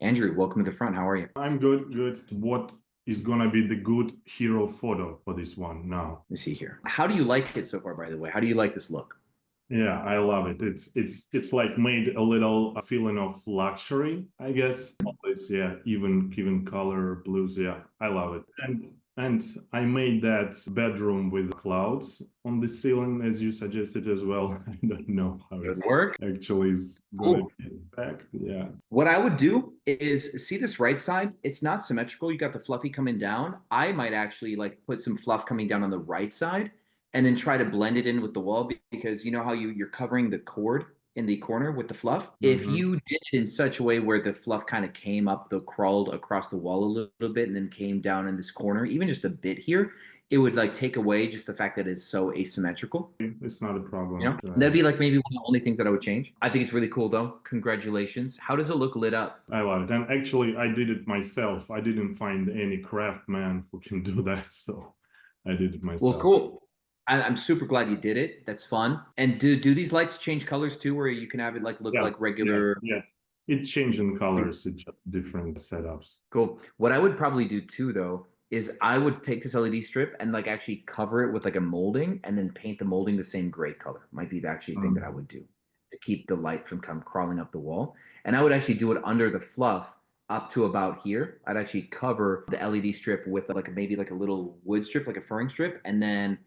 Andrew, welcome to the front. How are you? I'm good, good. What is gonna be the good hero photo for this one now? Let me see here. How do you like it so far, by the way? How do you like this look? Yeah, I love it. It's like made a little feeling of luxury, I guess. Always, yeah, even color blues. Yeah, I love it. And I made that bedroom with clouds on the ceiling as you suggested as well. I don't know how Good it's work. actually is gonna Cool. be back. Yeah. What I would do is see this right side. It's not symmetrical. You got the fluffy coming down. I might actually like put some fluff coming down on the right side and then try to blend it in with the wall because you know how you're covering the cord in the corner with the fluff. If Mm-hmm. you did it in such a way where the fluff kind of came up, the crawled across the wall a little bit and then came down in this corner, even just a bit here, it would like take away just the fact that it's so asymmetrical. It's not a You problem. know, that'd be like maybe one of the only things that I would change. I think it's really cool though. Congratulations. How does it look lit up? I love it. And actually, I did it myself. I didn't find any craft man who can do that. So I did it Well, myself. cool. I'm super glad you did it. That's fun. And do these lights change colors too, where you can have it like look like Yes, yes, regular? yes. It changed in colors. It's just different setups. Cool. What I would probably do too, though, is I would take this LED strip and like actually cover it with like a molding and then paint the molding the same gray color. Might be the actually thing that I would do to keep the light from come crawling up the wall. And I would actually do it under the fluff up to about here. I'd actually cover the LED strip with like maybe like a little wood strip, like a furring strip, and then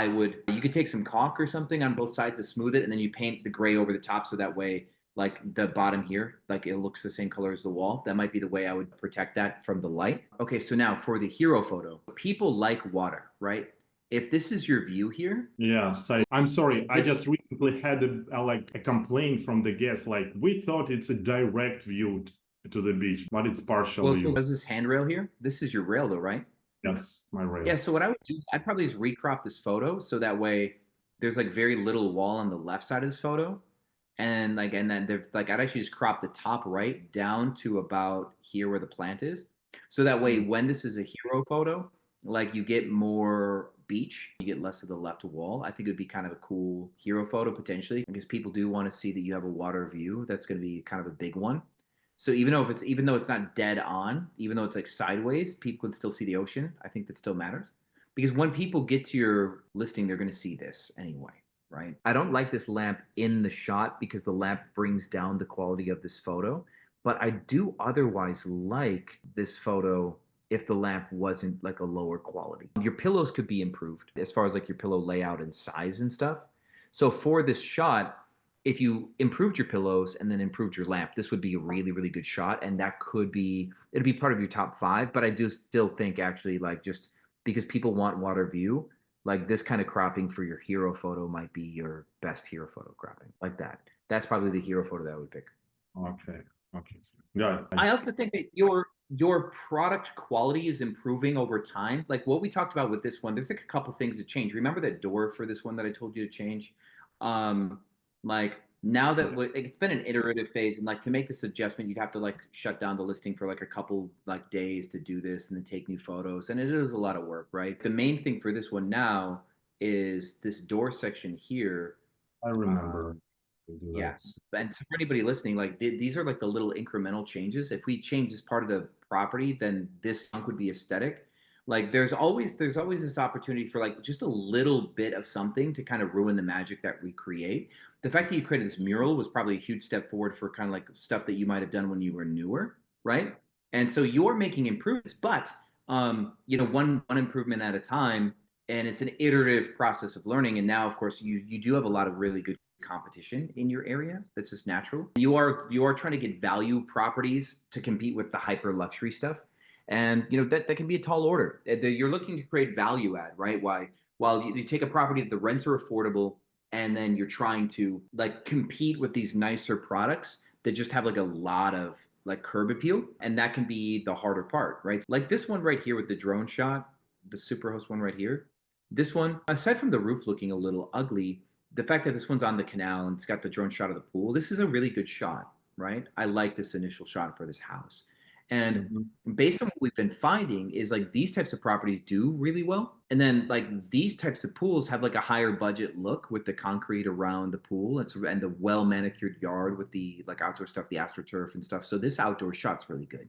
you could take some caulk or something on both sides to smooth it, and then you paint the gray over the top so that way like the bottom here, like it looks the same color as the wall. That might be the way I would protect that from the light. Okay, so now for the hero photo, people like water, right? If this is your view here, Yes, I'm sorry. I this, just recently had like a complaint from the guest. Like we thought it's a direct view to the beach, but it's partial well, view. does this handrail here? This is your rail though, right? Yes, my Yeah, rail. so what I would do is I'd probably just recrop this photo so that way there's like very little wall on the left side of this photo. And then there's like I'd actually just crop the top right down to about here where the plant is. So that way when this is a hero photo, like you get more beach, you get less of the left wall. I think it would be kind of a cool hero photo potentially because people do want to see that you have a water view. That's going to be kind of a big one. So even though it's not dead on, even though it's like sideways, people can still see the ocean. I think that still matters. Because when people get to your listing, they're going to see this anyway, right? I don't like this lamp in the shot because the lamp brings down the quality of this photo, but I do otherwise like this photo if the lamp wasn't like a lower quality. Your pillows could be improved as far as like your pillow layout and size and stuff. So for this shot, if you improved your pillows and then improved your lamp, this would be a really, really good shot. And that it'd be part of your top five. But I do still think actually like just because people want water view, like this kind of cropping for your hero photo might be your best hero photo cropping like that. That's probably the hero photo that I would pick. Okay, okay. Got I it. also think that your product quality is improving over time. Like what we talked about with this one, there's like a couple things to change. Remember that door for this one that I told you to change? Like now that it's been an iterative phase, and like to make this adjustment, you'd have to like shut down the listing for like a couple like days to do this and then take new photos, and it is a lot of work, right? The main thing for this one now is this door section here. I remember Um, to do yeah. that. And so for anybody listening, like these are like the little incremental changes. If we change this part of the property, then this chunk would be aesthetic. Like there's always this opportunity for like just a little bit of something to kind of ruin the magic that we create. The fact that you created this mural was probably a huge step forward for kind of like stuff that you might have done when you were newer, right? And so you're making improvements, but one improvement at a time, and it's an iterative process of learning. And now, of course, you do have a lot of really good competition in your area. That's just natural. You are trying to get value properties to compete with the hyper luxury stuff, and that can be a tall order. You're looking to create value add, right? While you take a property that the rents are affordable, and then you're trying to like compete with these nicer products that just have like a lot of like curb appeal, and that can be the harder part, right? Like this one right here with the drone shot, the Superhost one right here. This one, aside from the roof looking a little ugly, the fact that this one's on the canal and it's got the drone shot of the pool, this is a really good shot, right? I like this initial shot for this house. And Mhm. based on what we've been finding is like these types of properties do really well. And then like these types of pools have like a higher budget look with the concrete around the pool and the well manicured yard with the like outdoor stuff, the astroturf and stuff. So this outdoor shot's really good.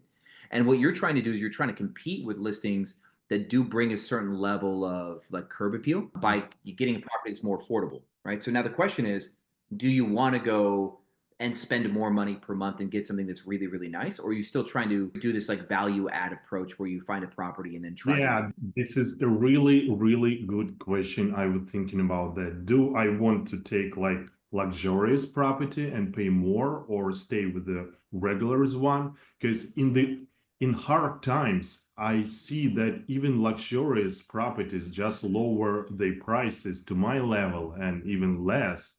And what you're trying to do is you're trying to compete with listings that do bring a certain level of like curb appeal by getting a property that's more affordable, right? So now the question is, do you want to go and spend more money per month and get something that's really, really nice? Or are you still trying to do this like value add approach where you find a property and then try to Yeah, this is a really, really good question. I was thinking about that. Do I want to take like luxurious property and pay more or stay with the regular one? Because in hard times, I see that even luxurious properties just lower their prices to my level and even less,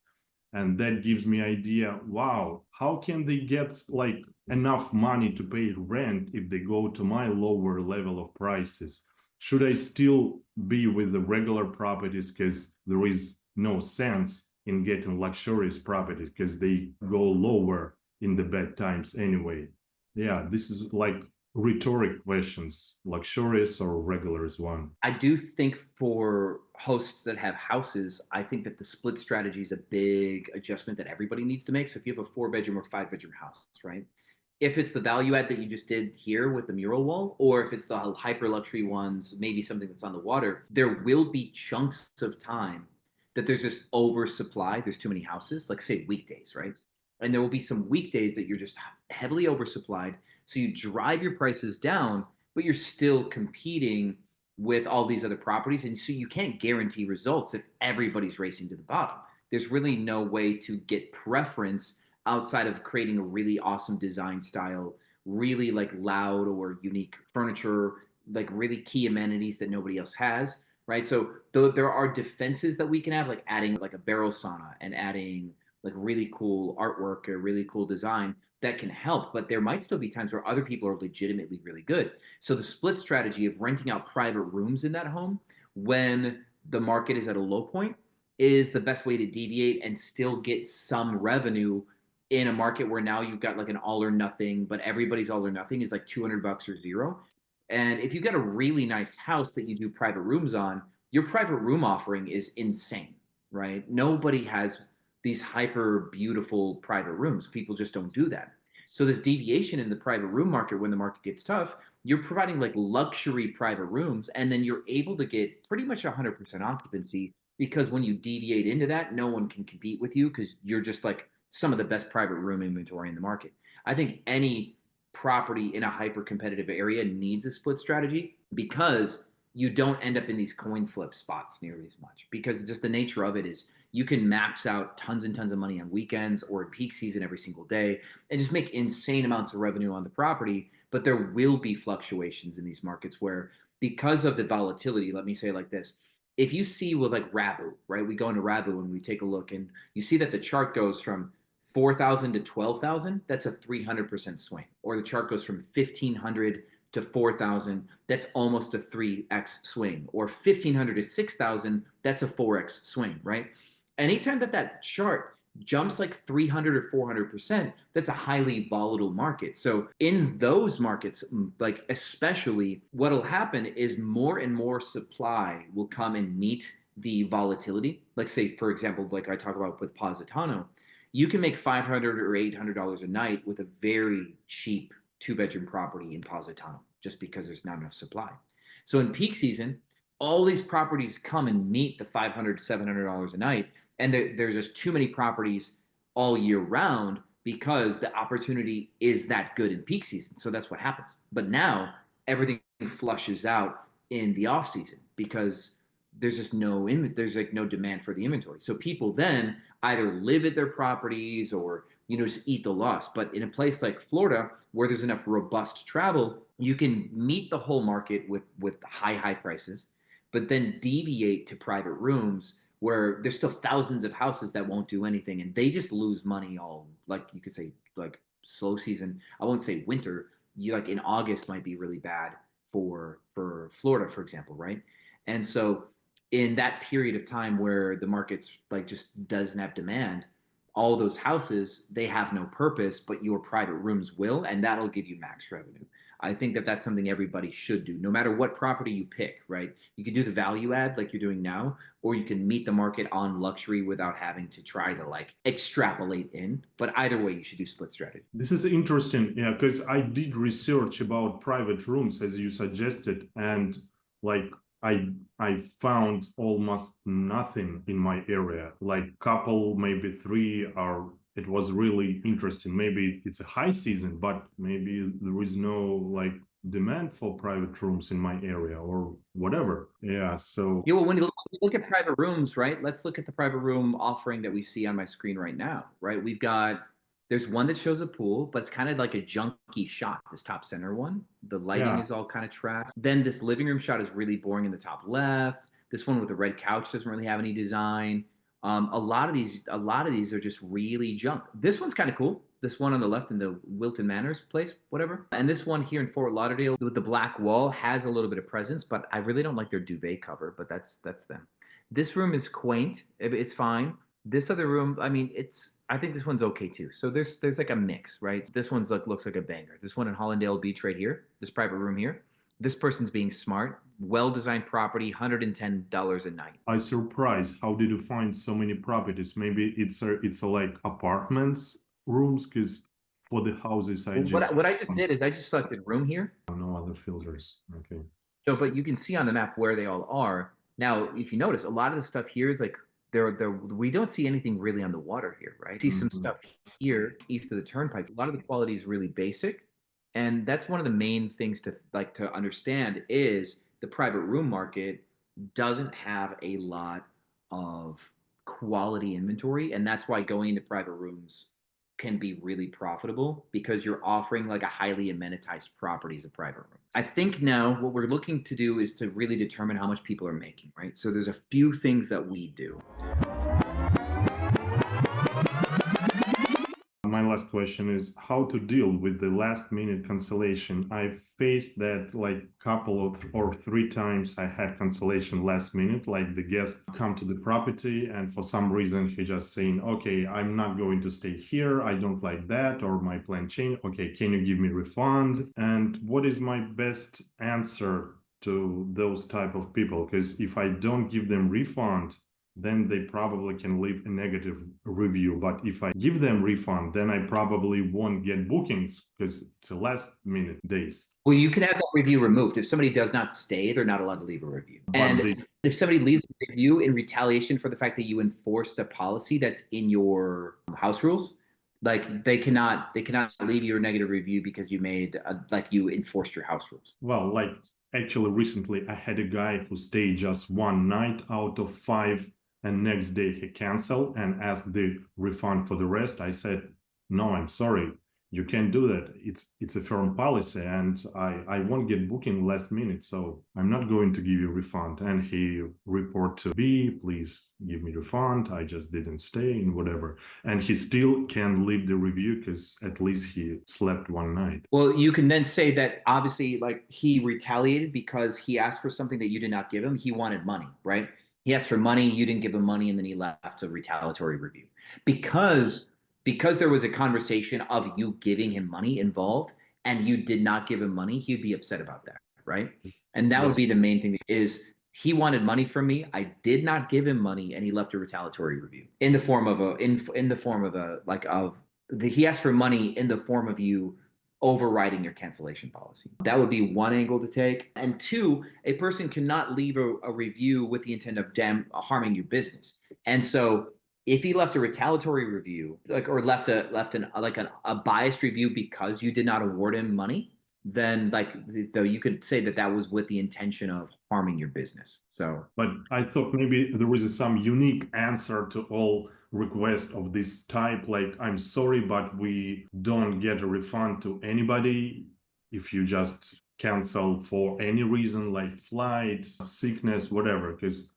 and that gives me idea, wow, how can they get like enough money to pay rent if they go to my lower level of prices? Should I still be with the regular properties because there is no sense in getting luxurious properties because they go lower in the bad times anyway? Yeah, this is like rhetoric questions, luxurious or regular is one. I do think for hosts that have houses, I think that the split strategy is a big adjustment that everybody needs to make. So if you have a 4 bedroom or 5 bedroom house, right? If it's the value add that you just did here with the mural wall, or if it's the hyper luxury ones, maybe something that's on the water, there will be chunks of time that there's just oversupply. There's too many houses, like say weekdays, right? And there will be some weekdays that you're just heavily oversupplied. So you drive your prices down, but you're still competing with all these other properties. And so you can't guarantee results if everybody's racing to the bottom. There's really no way to get preference outside of creating a really awesome design style, really like loud or unique furniture, like really key amenities that nobody else has, right? So though there are defenses that we can have, like adding like a barrel sauna and adding like really cool artwork or really cool design that can help, but there might still be times where other people are legitimately really good. So the split strategy of renting out private rooms in that home when the market is at a low point is the best way to deviate and still get some revenue in a market where now you've got like an all or nothing, but everybody's all or nothing is like 200 bucks or zero. And if you've got a really nice house that you do private rooms on, your private room offering is insane, right? Nobody has these hyper beautiful private rooms. People just don't do that. So this deviation in the private room market when the market gets tough, you're providing like luxury private rooms and then you're able to get pretty much 100% occupancy because when you deviate into that, no one can compete with you because you're just like some of the best private room inventory in the market. I think any property in a hyper competitive area needs a split strategy because you don't end up in these coin flip spots nearly as much because just the nature of it is you can max out tons and tons of money on weekends or in peak season every single day and just make insane amounts of revenue on the property. But there will be fluctuations in these markets where, because of the volatility, let me say it like this. If you see with like Rabu, right? We go into Rabu and we take a look and you see that the chart goes from 4,000 to 12,000, that's a 300% swing. Or the chart goes from 1,500 to 4,000, that's almost a 3x swing. Or 1,500 to 6,000, that's a 4x swing, right? Anytime that that chart jumps like 300 or 400%, that's a highly volatile market. So in those markets, like especially what'll happen is more and more supply will come and meet the volatility. Like say, for example, like I talk about with Positano, you can make $500 or $800 a night with a very cheap 2 bedroom property in Positano just because there's not enough supply. So in peak season, all these properties come and meet the $500, $700 a night. And there's just too many properties all year round because the opportunity is that good in peak season. So that's what happens. But now everything flushes out in the off season because there's just there's like no demand for the inventory. So people then either live at their properties or just eat the loss. But in a place like Florida where there's enough robust travel, you can meet the whole market with high prices, but then deviate to private rooms where there's still thousands of houses that won't do anything and they just lose money all, like you could say, like slow season. I won't say winter. You like in August might be really bad for Florida, for example, right? And so in that period of time where the market's like just doesn't have demand, all those houses, they have no purpose, but your private rooms will, and that'll give you max revenue. I think that that's something everybody should do, no matter what property you pick, right? You can do the value add like you're doing now, or you can meet the market on luxury without having to try to like extrapolate in. But either way, you should do split strategy. This is interesting, yeah, because I did research about private rooms as you suggested, and like I found almost nothing in my area. Like couple, maybe three are. It was really interesting. Maybe it's a high season, but maybe there is no like demand for private rooms in my area or whatever. Yeah, so Yeah, well, when you look at private rooms, right? Let's look at the private room offering that we see on my screen right now, right? There's one that shows a pool, but it's kind of like a junky shot, this top center one. The lighting yeah, is all kind of trash. Then this living room shot is really boring in the top left. This one with the red couch doesn't really have any design. A lot of these are just really junk. This one's kind of cool. This one on the left in the Wilton Manors place, whatever. And this one here in Fort Lauderdale with the black wall has a little bit of presence, but I really don't like their duvet cover, but that's them. This room is quaint. It's fine. This other room, I mean, I think this one's okay too. So there's like a mix, right? This one's like looks like a banger. This one in Hollandale Beach right here, this private room here. This person's being smart, well-designed property, $110 a night. I surprised. How did you find so many properties? Maybe it's a like apartments rooms because for the houses I just What I just did is I just selected room here. no other filters. Okay. So, but you can see on the map where they all are. Now, if you notice, a lot of the stuff here is like we don't see anything really on the water here, right? See some stuff here east of the turnpike. A lot of the quality is really basic, and that's one of the main things to understand is the private room market doesn't have a lot of quality inventory, and that's why going into private rooms can be really profitable because you're offering like a highly amenitized property as a private room. I think now what we're looking to do is to really determine how much people are making, right? So there's a few things that we do. My last question is how to deal with the last minute cancellation. I've faced that like couple of or three times I had cancellation last minute, like the guest come to the property and for some reason he just saying, okay, I'm not going to stay here. I don't like that or my plan changed. Okay, can you give me refund? And what is my best answer to those type of people? Because if I don't give them refund, then they probably can leave a negative review. But if I give them refund, then I probably won't get bookings because it's the last minute days. Well, you can have that review removed. If somebody does not stay, they're not allowed to leave a review. And if somebody leaves a review in retaliation for the fact that you enforced a policy that's in your house rules, like they cannot leave you a negative review because you like you enforced your house rules. Well, like actually recently I had a guy who stayed just one night out of 5 and next day he canceled and asked the refund for the rest. I said, no, I'm sorry. You can't do that. It's a firm policy and I won't get booking last minute. So I'm not going to give you a refund. And he report to B, please give me refund. I just didn't stay and whatever. And he still can leave the review because at least he slept one night. Well, you can then say that obviously like he retaliated because he asked for something that you did not give him. He wanted money, right? He asked for money, you didn't give him money, and then he left a retaliatory review. Because there was a conversation of you giving him money involved and you did not give him money, he'd be upset about that, right? And that would be the main thing is he wanted money from me. I did not give him money and he left a retaliatory review in the form of he asked for money in the form of you overriding your cancellation policy. That would be one angle to take. And two, a person cannot leave a review with the intent of harming your business. And so if he left a retaliatory review, or left a biased review because you did not award him money, then you could say that was with the intention of harming your business. So, but I thought maybe there was some unique answer to all requests of this type, like I'm sorry, but we don't get a refund to anybody if you just cancel for any reason, like flight, sickness, whatever, because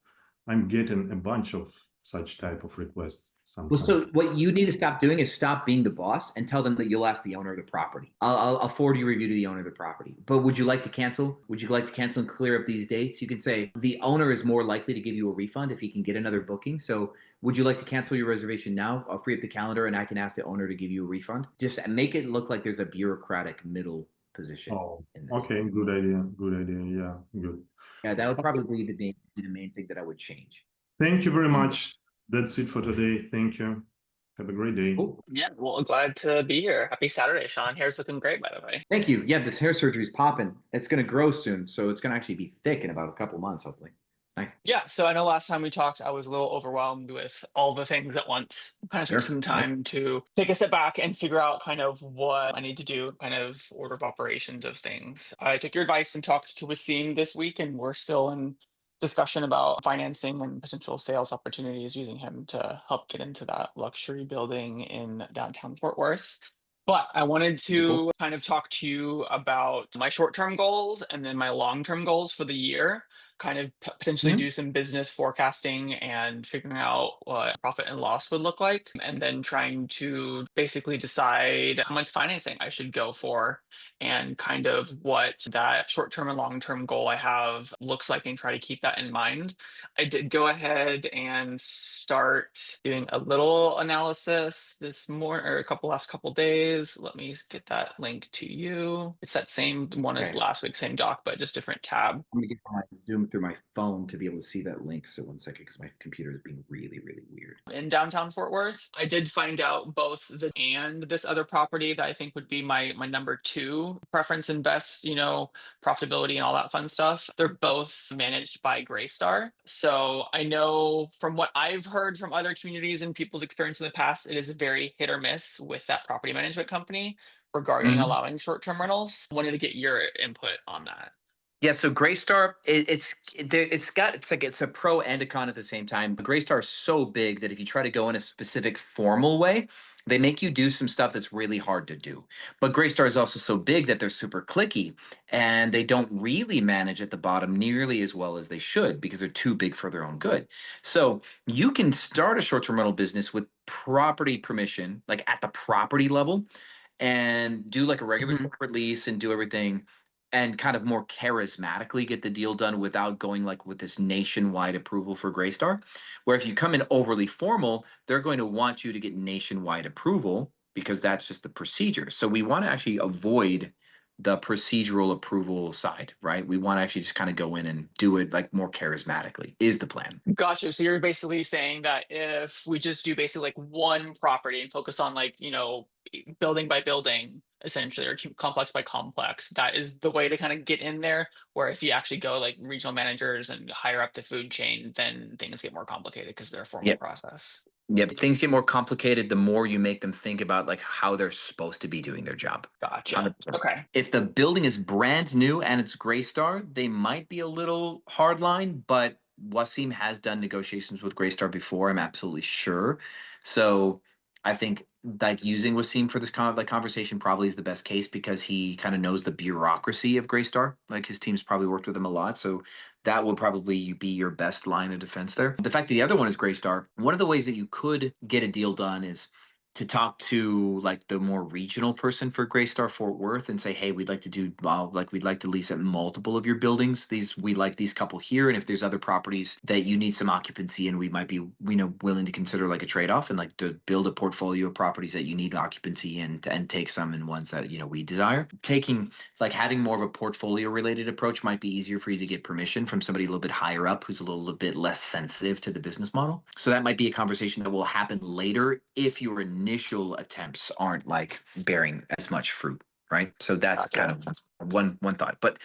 I'm getting a bunch of such type of requests. Well, sometimes. so what you need to stop doing is stop being the boss and tell them that you'll ask the owner of the property. I'll forward your review to the owner of the property. But would you like to cancel? Would you like to cancel and clear up these dates? You can say the owner is more likely to give you a refund if he can get another booking. So would you like to cancel your reservation now? I'll free up the calendar and I can ask the owner to give you a refund. Just make it look like there's a bureaucratic middle position Oh, in this. okay, good idea. Good idea. Yeah, good. Yeah, that would Okay. probably be the main thing that I would change. Thank you very Mm. much. That's it for today. Thank you. Have a great day. Cool. Yeah, well, glad to be here. Happy Saturday, Sean. Hair's looking great, by the way. Thank you. Yeah, this hair surgery is popping. It's going to grow soon, so it's going to actually be thick in about a couple months, hopefully. Nice. Yeah, so I know last time we talked, I was a little overwhelmed with all the things at once. Kind of took Sure. some Yep. time to take a step back and figure out kind of what I need to do, kind of order of operations of things. I took your advice and talked to Wasim this week, and we're still in discussion about financing and potential sales opportunities using him to help get into that luxury building in downtown Fort Worth. But I wanted Very cool. to kind of talk to you about my short-term goals and then my long-term goals for the year, kind of potentially Mhm. do some business forecasting and figuring out what profit and loss would look like, and then trying to basically decide how much financing I should go for and kind of what that short term and long term goal I have looks like and try to keep that in mind. I did go ahead and start doing a little analysis this morning or last couple days. Let me get that link to you. It's that same one as Okay. last week, same doc, but just different tab. I'm going to get my Zoom through my phone to be able to see that link. So one second, because my computer is being really, really weird. In downtown Fort Worth. I did find out both the and this other property that I think would be my number two preference and best, profitability and all that fun stuff. They're both managed by Greystar. So I know from what I've heard from other communities and people's experience in the past, it is a very hit or miss with that property management company regarding Mhm. allowing short-term rentals. Wanted to get your input on that. Yeah, so Graystar, it's a pro and a con at the same time. Graystar is so big that if you try to go in a specific formal way, they make you do some stuff that's really hard to do. But Graystar is also so big that they're super clicky and they don't really manage at the bottom nearly as well as they should because they're too big for their own good. So you can start a short-term rental business with property permission, like at the property level, and do like a regular Mhm. corporate lease and do everything and kind of more charismatically get the deal done without going like with this nationwide approval for Graystar. Where if you come in overly formal, they're going to want you to get nationwide approval because that's just the procedure. So we want to actually avoid the procedural approval side, right? We want to actually just kind of go in and do it like more charismatically is the plan. Gotcha. So you're basically saying that if we just do basically like one property and focus on like, building by building essentially or complex by complex, that is the way to kind of get in there. Where if you actually go like regional managers and higher up the food chain, then things get more complicated because they're a formal Yep. process. Yep. Things get more complicated the more you make them think about like how they're supposed to be doing their job. Gotcha. 100%. Okay. If the building is brand new and it's Graystar, they might be a little hardline, but Wasim has done negotiations with Graystar before. I'm absolutely sure. So I think like using Wasim for this conversation probably is the best case because he kind of knows the bureaucracy of Graystar. Like his team's probably worked with him a lot. So that would probably be your best line of defense there. The fact that the other one is Graystar, one of the ways that you could get a deal done is to talk to like the more regional person for Graystar Fort Worth and say, hey, we'd like to do like we'd like to lease at multiple of your buildings. We like these couple here, and if there's other properties that you need some occupancy, and we might be willing to consider like a trade off and like to build a portfolio of properties that you need occupancy in and take some in ones that we desire. Taking like having more of a portfolio related approach might be easier for you to get permission from somebody a little bit higher up who's a little bit less sensitive to the business model. So that might be a conversation that will happen later if your initial attempts aren't like bearing as much fruit, right? So that's kind Gotcha. of one thought. But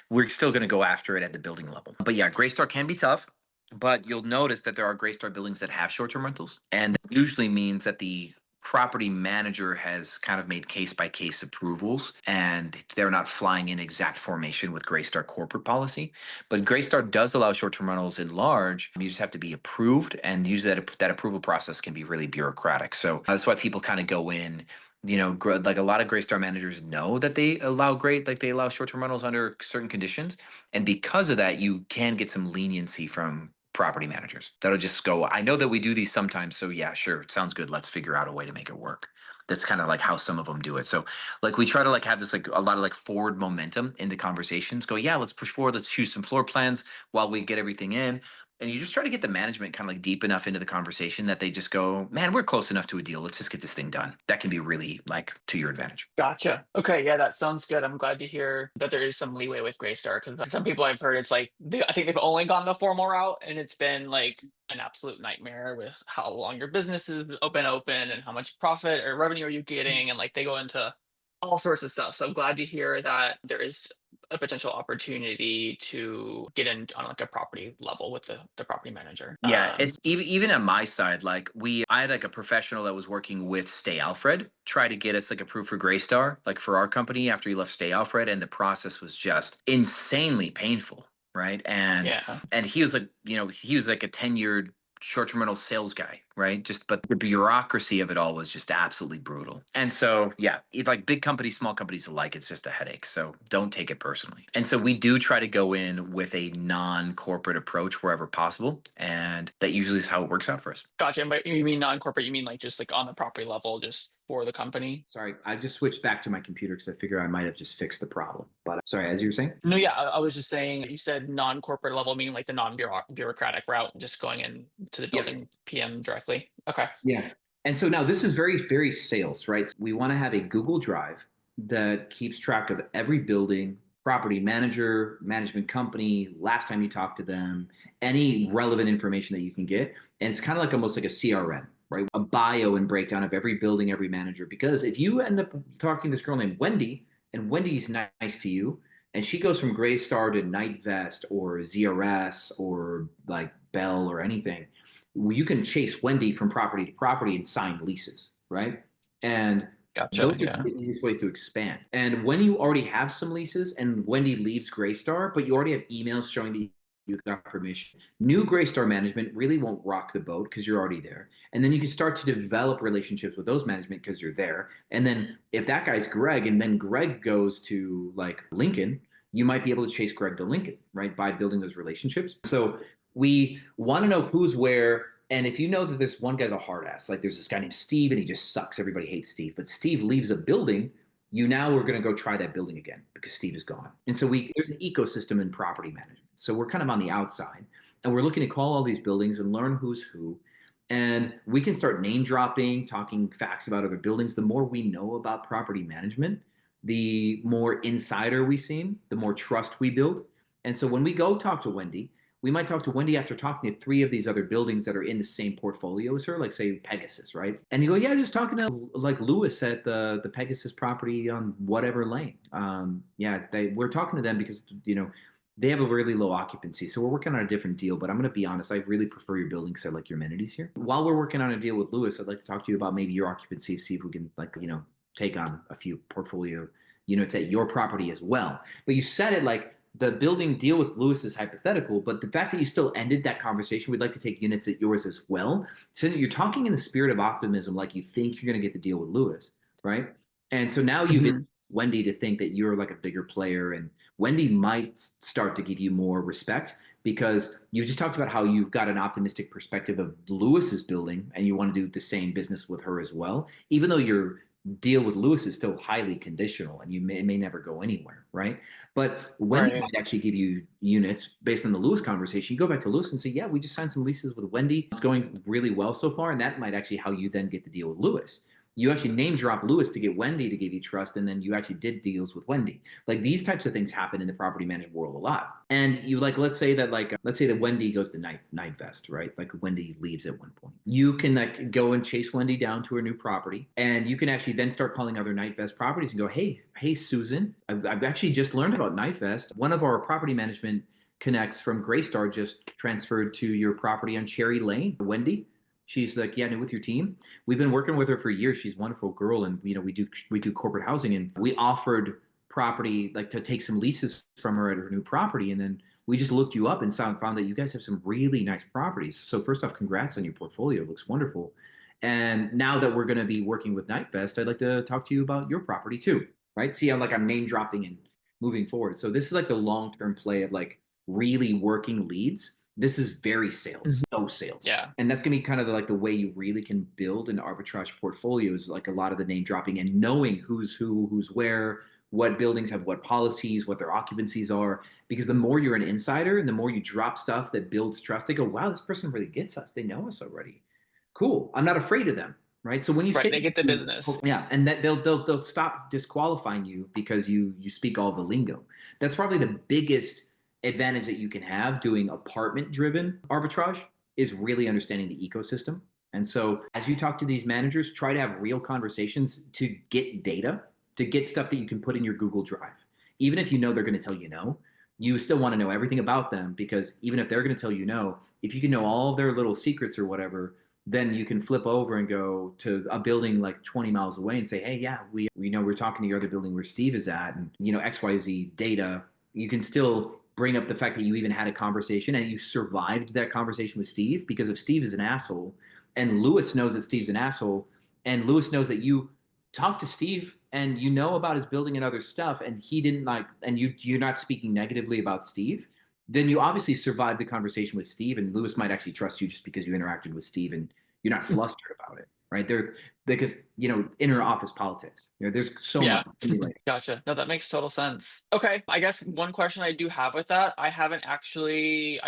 we're still going to go after it at the building level. But yeah, Graystar can be tough. But you'll notice that there are Graystar buildings that have short-term rentals, and that usually means that the property manager has kind of made case by case approvals and they're not flying in exact formation with Graystar corporate policy. But Graystar does allow short-term rentals in large. You just have to be approved, and usually that approval process can be really bureaucratic. So that's why people kind of go in. Like a lot of Graystar managers know that they allow short-term rentals under certain conditions, and because of that, you can get some leniency from property managers that'll just go, I know that we do these sometimes. So yeah, sure. Sounds good. Let's figure out a way to make it work. That's kind of like how some of them do it. So like we try to like have this like a lot of like forward momentum in the conversations. Go, yeah, let's push forward. Let's choose some floor plans while we get everything in. And you just try to get the management kind of like deep enough into the conversation that they just go, man, we're close enough to a deal. Let's just get this thing done. That can be really like to your advantage. Gotcha. Okay, yeah, that sounds good. I'm glad to hear that there is some leeway with Greystar because some people I've heard it's like I think they've only gone the formal route and it's been like an absolute nightmare with how long your business has open and how much profit or revenue are you getting and like they go into all sorts of stuff. So I'm glad to hear that there is a potential opportunity to get in on like a property level with the property manager. Yeah, it's even on my side, like I had like a professional that was working with Stay Alfred try to get us like approved for Greystar, like for our company after he left Stay Alfred, and the process was just insanely painful, right? Yeah. And he was like, he was like a tenured short-term rental sales guy, right? Just but the bureaucracy of it all was just absolutely brutal. And so yeah, it's like big companies, small companies alike, it's just a headache. So don't take it personally. And so we do try to go in with a non-corporate approach wherever possible. And that usually is how it works out for us. Gotcha. But you mean non-corporate, you mean like just like on the property level, just for the company? Sorry, I just switched back to my computer because I figured I might have just fixed the problem. But sorry, as you were saying? No, yeah, I was just saying you said non-corporate level, meaning like the non-bureaucratic route, just going in to the Yeah. building PM directly. Okay. Yeah. And so now this is very, very sales, right? So we want to have a Google Drive that keeps track of every building, property manager, management company, last time you talked to them, any relevant information that you can get. And it's kind of like almost like a CRM, right? A bio and breakdown of every building, every manager. Because if you end up talking to this girl named Wendy, and Wendy's nice to you, and she goes from Gray Star to Night Vest or ZRS or like Bell or anything, you can chase Wendy from property to property and sign leases, right? And Gotcha. those are Yeah. the easiest ways to expand. And when you already have some leases and Wendy leaves Greystar, but you already have emails showing that you got permission, new Greystar management really won't rock the boat because you're already there. And then you can start to develop relationships with those management because you're there. And then if that guy's Greg and then Greg goes to like Lincoln, you might be able to chase Greg to Lincoln, right? By building those relationships. So we want to know who's where. And if you know that this one guy's a hard ass, like there's this guy named Steve and he just sucks. Everybody hates Steve. But Steve leaves a building, you now are going to go try that building again because Steve is gone. And so there's an ecosystem in property management. So we're kind of on the outside and we're looking to call all these buildings and learn who's who. And we can start name dropping, talking facts about other buildings. The more we know about property management, the more insider we seem, the more trust we build. And so when we go talk to Wendy, we might talk to Wendy after talking to three of these other buildings that are in the same portfolio as her, like say Pegasus, right? And you go, yeah, just talking to like Lewis at the Pegasus property on whatever lane. Yeah, we're talking to them because they have a really low occupancy, so we're working on a different deal. But I'm going to be honest, I really prefer your building because I like your amenities here. While we're working on a deal with Lewis, I'd like to talk to you about maybe your occupancy, see if we can take on a few portfolio units at your property as well. But you said it like the building deal with Lewis is hypothetical, but the fact that you still ended that conversation, we'd like to take units at yours as well. So you're talking in the spirit of optimism, like you think you're going to get the deal with Lewis, right? And so now you get Wendy to think that you're like a bigger player, and Wendy might start to give you more respect because you just talked about how you've got an optimistic perspective of Lewis's building and you want to do the same business with her as well, even though your deal with Lewis is still highly conditional and it may never go anywhere, right? But Wendy Right. might actually give you units based on the Lewis conversation. You go back to Lewis and say, yeah, we just signed some leases with Wendy. It's going really well so far. And that might actually how you then get the deal with Lewis. You actually name drop Lewis to get Wendy to give you trust, and then you actually did deals with Wendy. Like these types of things happen in the property management world a lot. And you let's say that Wendy goes to Night Vest, right? Like Wendy leaves at one point. You can like go and chase Wendy down to her new property, and you can actually then start calling other Night Vest properties and go, hey, Susan, I've actually just learned about Night Vest. One of our property management connects from Greystar just transferred to your property on Cherry Lane. Wendy, she's like, yeah, with your team. We've been working with her for years. She's a wonderful girl, and we do corporate housing, and we offered property like to take some leases from her at her new property, and then we just looked you up and found that you guys have some really nice properties. So first off, congrats on your portfolio. It looks wonderful. And now that we're going to be working with NightVest, I'd like to talk to you about your property too, right? See how like I'm name dropping and moving forward. So this is like the long term play of like really working leads This is very sales, so sales. Yeah. And that's gonna be kind of like the way you really can build an arbitrage portfolio is like a lot of the name dropping and knowing who's who, who's where, what buildings have what policies, what their occupancies are. Because the more you're an insider and the more you drop stuff that builds trust, they go, wow, this person really gets us. They know us already. Cool. I'm not afraid of them. Right. So when you Right. say They get the business. yeah, and that they'll stop disqualifying you because you speak all the lingo. That's probably the biggest advantage that you can have doing apartment driven arbitrage is really understanding the ecosystem. And so as you talk to these managers, try to have real conversations to get data, to get stuff that you can put in your Google Drive. Even if you know they're going to tell you no, you still want to know everything about them because even if they're going to tell you no, if you can know all their little secrets or whatever, then you can flip over and go to a building like 20 miles away and say, hey, yeah, we know we're talking to your other building where Steve is at, and XYZ data. You can still bring up the fact that you even had a conversation and you survived that conversation with Steve, because if Steve is an asshole and Lewis knows that Steve's an asshole and Lewis knows that you talked to Steve and you know about his building and other stuff and he didn't like, and you're not speaking negatively about Steve, then you obviously survived the conversation with Steve, and Lewis might actually trust you just because you interacted with Steve and you're not flustered about it, right? Because inner office politics. There's so much Yeah. simulating. Gotcha. No, that makes total sense. Okay. I guess one question I do have with that, I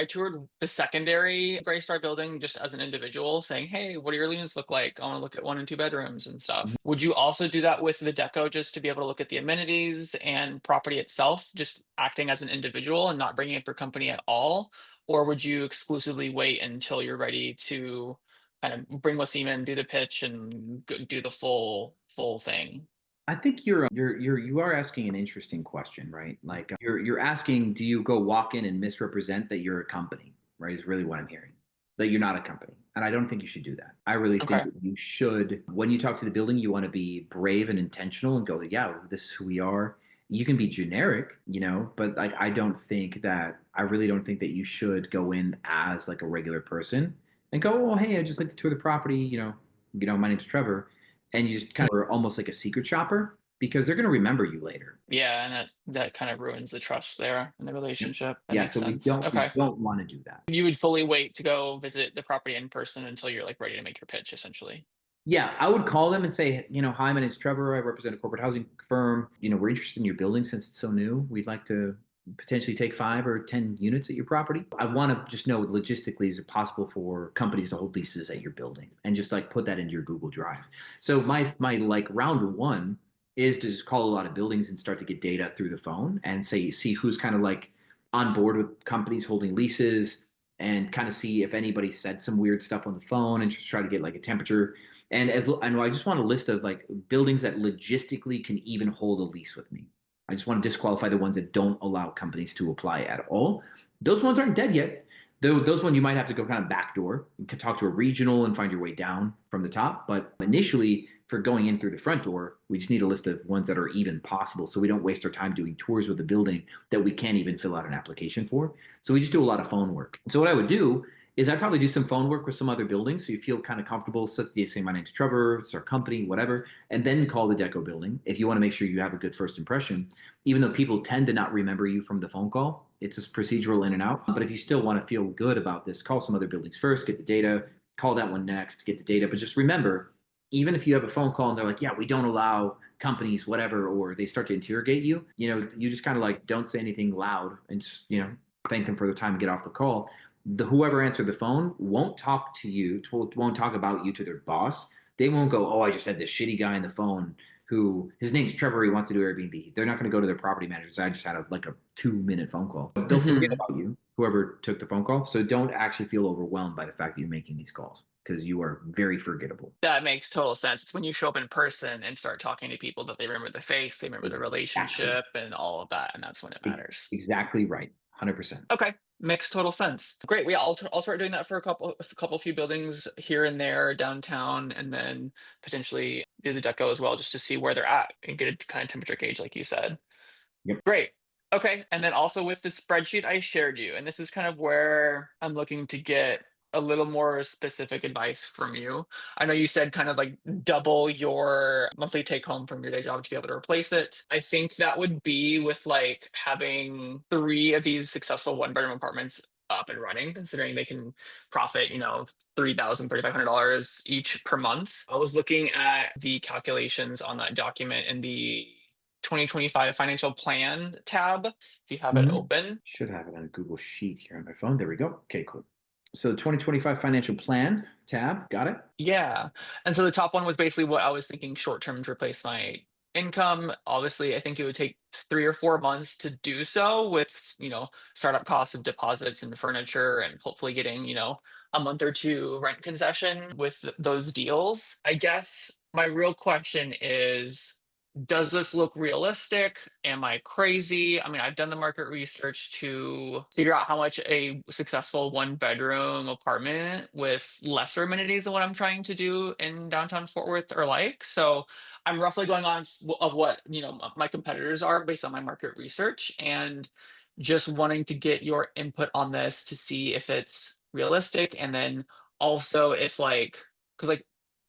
toured the secondary Greystar building just as an individual saying, hey, what do your units look like? I want to look at 1 and 2 bedrooms and stuff. Would you also do that with the deco just to be able to look at the amenities and property itself, just acting as an individual and not bringing up your company at all? Or would you exclusively wait until you're ready to kind of bring Wasim in, do the pitch, and do the full thing? I think you are asking an interesting question, right? Like you're asking, do you go walk in and misrepresent that you're a company, right? Is really what I'm hearing. That you're not a company. And I don't think you should do that. I really think Okay. that you should, when you talk to the building, you want to be brave and intentional and go, yeah, this is who we are. You can be generic, but like I really don't think that you should go in as like a regular person and go, oh hey, I just like to tour the property, my name's Trevor, and you just kind of are almost like a secret shopper because they're going to remember you later. Yeah, and that kind of ruins the trust there in the Yep. relationship. That Yeah, makes so we sense. don't we Okay. don't want to do that. You would fully wait to go visit the property in person until you're like ready to make your pitch, essentially. Yeah, I would call them and say, hi, my name's Trevor. I represent a corporate housing firm. We're interested in your building since it's so new. We'd like to potentially take 5 or 10 units at your property. I want to just know logistically, is it possible for companies to hold leases at your building and just like put that into your Google Drive? So my like round one is to just call a lot of buildings and start to get data through the phone and see who's kind of like on board with companies holding leases and kind of see if anybody said some weird stuff on the phone and just try to get like a temperature. And I just want a list of like buildings that logistically can even hold a lease with me. I just want to disqualify the ones that don't allow companies to apply at all. Those ones aren't dead yet. Though those ones you might have to go kind of backdoor. You can talk to a regional and find your way down from the top. But initially, for going in through the front door, we just need a list of ones that are even possible, so we don't waste our time doing tours with the building that we can't even fill out an application for. So we just do a lot of phone work. So what I would do is I'd probably do some phone work with some other buildings so you feel kind of comfortable. So you say, my name's Trevor, it's our company, whatever, and then call the deco building if you want to make sure you have a good first impression. Even though people tend to not remember you from the phone call, it's just procedural in and out. But if you still want to feel good about this, call some other buildings first, get the data, call that one next, get the data. But just remember, even if you have a phone call and they're like, yeah, we don't allow companies, whatever, or they start to interrogate you, you just kind of like don't say anything loud and just, thank them for their time and get off the call. Whoever answered the phone won't talk to you, won't talk about you to their boss. They won't go, oh, I just had this shitty guy on the phone who his name's Trevor. He wants to do Airbnb. They're not going to go to their property managers. I just had like a 2-minute phone call. They'll forget about you, whoever took the phone call. So don't actually feel overwhelmed by the fact that you're making these calls because you are very forgettable. That makes total sense. It's when you show up in person and start talking to people that they remember the face, they remember the Exactly. relationship and all of that, and that's when it matters. Exactly right. 100%. Okay, makes total sense. Great. Yeah, I'll start doing that for a few buildings here and there downtown, and then potentially do the deco as well, just to see where they're at and get a kind of temperature gauge, like you said. Yep. Great. Okay. And then also with the spreadsheet I shared you, and this is kind of where I'm looking to get a little more specific advice from you. I know you said kind of like double your monthly take home from your day job to be able to replace it. I think that would be with like having 3 of these successful 1-bedroom apartments up and running, considering they can profit, $3,000, $3,500 each per month. I was looking at the calculations on that document in the 2025 financial plan tab, if you have it open. Should have it on a Google Sheet here on my phone. There we go. Okay, cool. So the 2025 financial plan tab, got it? Yeah. And so the top one was basically what I was thinking short term to replace my income. Obviously, I think it would take 3 or 4 months to do so with, startup costs of deposits and furniture and hopefully getting, a month or two rent concession with those deals. I guess my real question is, does this look realistic? Am I crazy? I mean, I've done the market research to figure out how much a successful 1 bedroom apartment with lesser amenities than what I'm trying to do in downtown Fort Worth are like. So I'm roughly going on of what, my competitors are based on my market research, and just wanting to get your input on this to see if it's realistic. And then also if because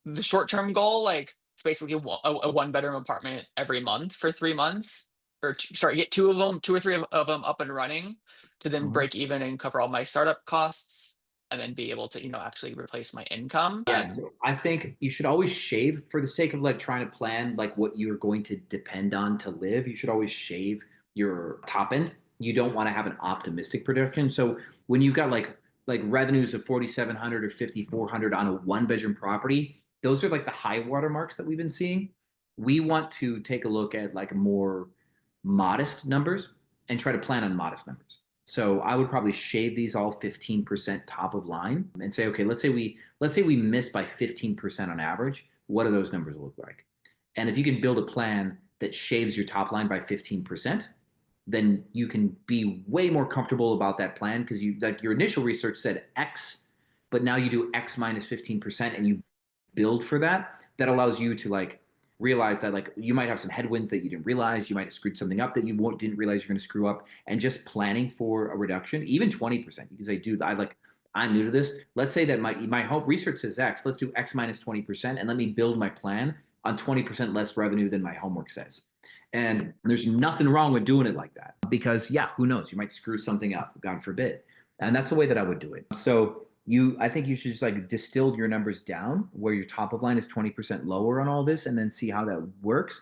the short-term goal, it's basically a 1 bedroom apartment every month for 3 months, or sorry, get two or three of them up and running to then break even and cover all my startup costs, and then be able to, actually replace my income. Yeah, so I think you should always shave for the sake of like trying to plan like what you're going to depend on to live. You should always shave your top end. You don't want to have an optimistic projection. So when you've got like revenues of 4,700 or 5,400 on a 1 bedroom property, those are like the high water marks that we've been seeing. We want to take a look at like more modest numbers and try to plan on modest numbers. So I would probably shave these all 15% top of line and say, okay, let's say we miss by 15% on average. What do those numbers look like? And if you can build a plan that shaves your top line by 15%, then you can be way more comfortable about that plan, because you like your initial research said X, but now you do X minus 15% and you build for that. That allows you to like realize that like you might have some headwinds that you didn't realize, you might have screwed something up that you didn't realize you're going to screw up, and just planning for a reduction, even 20%. You can say, dude, I'm new to this. Let's say that my hope research says X. Let's do X minus 20%, and let me build my plan on 20% less revenue than my homework says. And there's nothing wrong with doing it like that, because yeah, who knows? You might screw something up, God forbid. And that's the way that I would do it. So I think you should just like distill your numbers down where your top of line is 20% lower on all this, and then see how that works.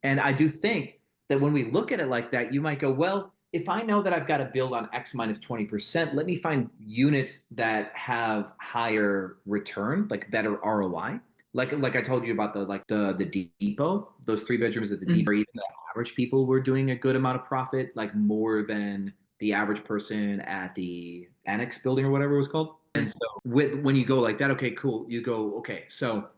And I do think that when we look at it like that, you might go, well, if I know that I've got to build on X minus 20%, let me find units that have higher return, like better ROI. Like I told you about the depot, those 3 bedrooms at the depot, even the average people were doing a good amount of profit, like more than the average person at the annex building or whatever it was called. And so when you go like that, okay, cool. You go, okay, so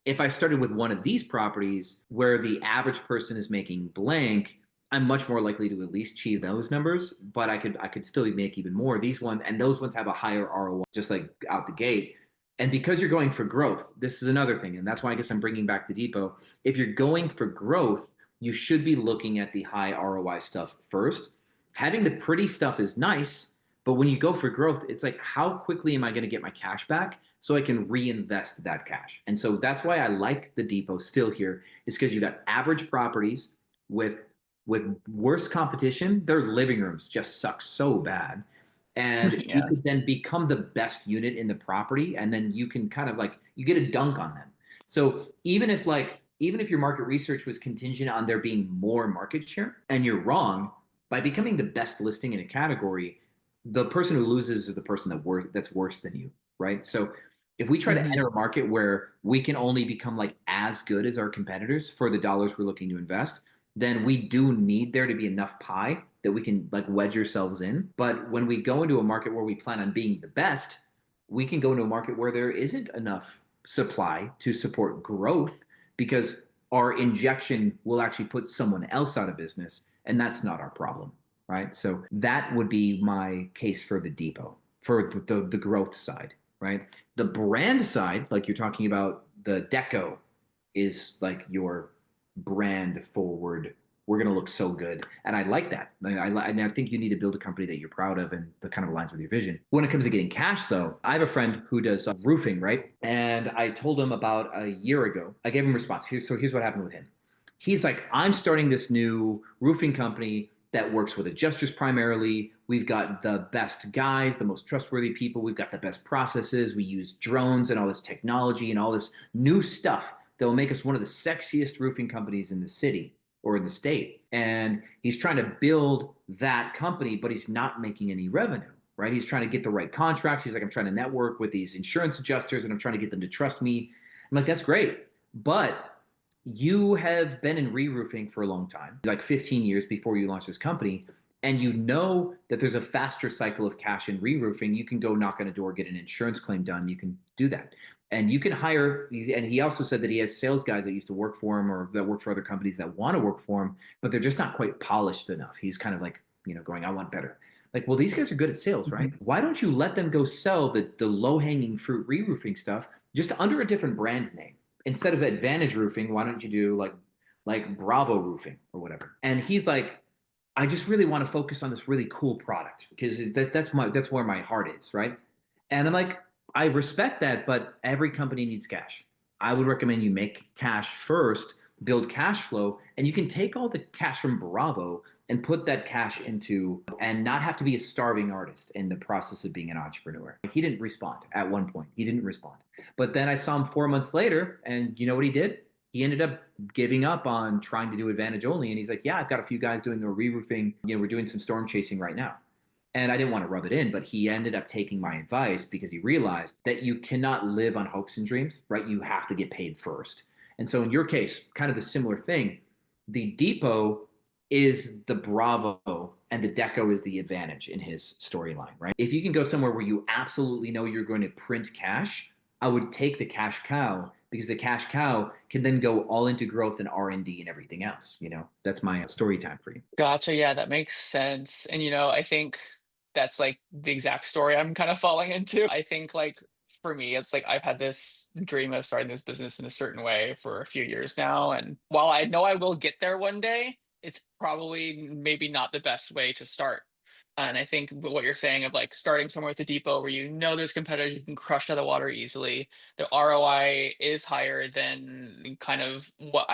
if I started with one of these properties where the average person is making blank, I'm much more likely to at least achieve those numbers, but I could still make even more. These ones and those ones have a higher ROI just like out the gate. And because you're going for growth, this is another thing, and that's why I guess I'm bringing back the depot. If you're going for growth, you should be looking at the high ROI stuff first. Having the pretty stuff is nice, but when you go for growth, it's like, how quickly am I going to get my cash back so I can reinvest that cash? And so that's why I like the depot still here, is because you got average properties with worse competition. Their living rooms just suck so bad. And Yeah. you could then become the best unit in the property, and then you can kind of like you get a dunk on them. So even if your market research was contingent on there being more market share and you're wrong, by becoming the best listing in a category, the person who loses is the person that's worse than you, right? So if we try to enter a market where we can only become like as good as our competitors for the dollars we're looking to invest, then we do need there to be enough pie that we can like wedge ourselves in. But when we go into a market where we plan on being the best, we can go into a market where there isn't enough supply to support growth, because our injection will actually put someone else out of business, and that's not our problem, right? So that would be my case for the depot, for the growth side, right? The brand side, like you're talking about, the deco is like your brand forward. We're going to look so good. And I like that. And I think you need to build a company that you're proud of and that kind of aligns with your vision. When it comes to getting cash, though, I have a friend who does roofing, right? And I told him about a year ago, I gave him a response. Here's what happened with him. He's like, I'm starting this new roofing company. that works with adjusters primarily. We've got the best guys, the most trustworthy people. We've got the best processes. We use drones and all this technology and all this new stuff that will make us one of the sexiest roofing companies in the city or in the state. And he's trying to build that company, but he's not making any revenue, right? He's trying to get the right contracts. He's like, I'm trying to network with these insurance adjusters and I'm trying to get them to trust me. I'm like, that's great. But you have been in re-roofing for a long time, like 15 years before you launched this company, and you know that there's a faster cycle of cash in re-roofing. You can go knock on a door, get an insurance claim done. You can do that. And you can hire, and he also said that he has sales guys that used to work for him or that work for other companies that want to work for him, but they're just not quite polished enough. He's kind of like, going, I want better. Like, well, these guys are good at sales, right? Why don't you let them go sell the low-hanging fruit re-roofing stuff just under a different brand name? Instead of Advantage Roofing, why don't you do like Bravo Roofing or whatever? And he's like, I just really want to focus on this really cool product because that's where my heart is, right? And I'm like, I respect that, but every company needs cash. I would recommend you make cash first, build cash flow, and you can take all the cash from Bravo and put that cash into and not have to be a starving artist in the process of being an entrepreneur. He didn't respond at one point. He didn't respond. But then I saw him 4 months later, and you know what he did? He ended up giving up on trying to do Advantage only. And he's like, yeah, I've got a few guys doing the re-roofing. We're doing some storm chasing right now. And I didn't want to rub it in, but he ended up taking my advice because he realized that you cannot live on hopes and dreams, right? You have to get paid first. And so in your case, kind of the similar thing, the depot is the Bravo and the Deco is the Advantage in his storyline, right? If you can go somewhere where you absolutely know you're going to print cash, I would take the cash cow because the cash cow can then go all into growth and R&D and everything else. That's my story time for you. Gotcha. Yeah, that makes sense. And I think that's like the exact story I'm kind of falling into. I think like for me, it's like I've had this dream of starting this business in a certain way for a few years now. And while I know I will get there one day, it's probably maybe not the best way to start. And I think what you're saying of like starting somewhere at the depot where there's competitors you can crush out of the water easily, the ROI is higher than kind of what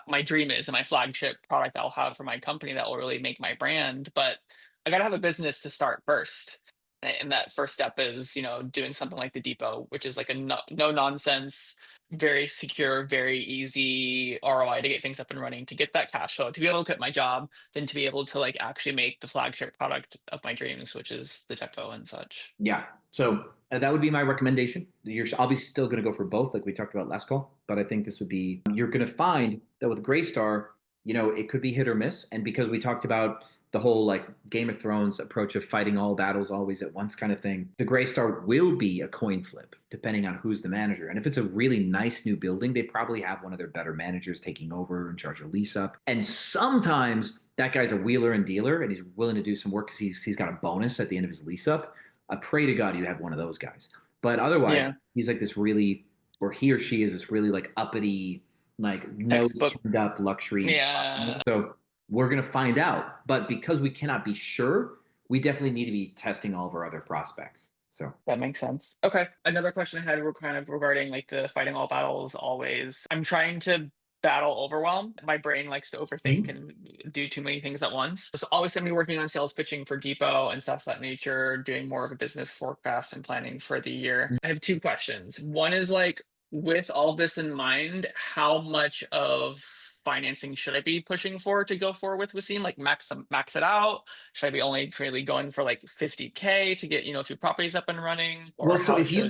my dream is and my flagship product I'll have for my company that will really make my brand. But I gotta have a business to start first. And that first step is, doing something like the depot, which is like a no nonsense, very secure, very easy ROI to get things up and running, to get that cash flow, to be able to quit my job, then to be able to like actually make the flagship product of my dreams, which is the depot and such. Yeah. So that would be my recommendation. You're obviously still going to go for both, like we talked about last call. But I think this would be, you're going to find that with Graystar, it could be hit or miss. And because we talked about the whole like Game of Thrones approach of fighting all battles always at once kind of thing, the Graystar will be a coin flip depending on who's the manager. And if it's a really nice new building, they probably have one of their better managers taking over in charge of lease up. And sometimes that guy's a wheeler and dealer and he's willing to do some work because he's got a bonus at the end of his lease up. I pray to God you have one of those guys. But otherwise, he's like this really, or he or she is this really like uppity, like no up luxury. Yeah. So we're going to find out. But because we cannot be sure, we definitely need to be testing all of our other prospects. So that makes sense. Okay. Another question I had were kind of regarding like the fighting all battles always. I'm trying to battle overwhelm. My brain likes to overthink and do too many things at once. So always going to be working on sales pitching for Depot and stuff of that nature, doing more of a business forecast and planning for the year. I have two questions. One is like, with all this in mind, how much of financing should I be pushing for to go forward with Wasim? Like max it out? Should I be only really going for like 50K to get, a few properties up and running? Or well, so if you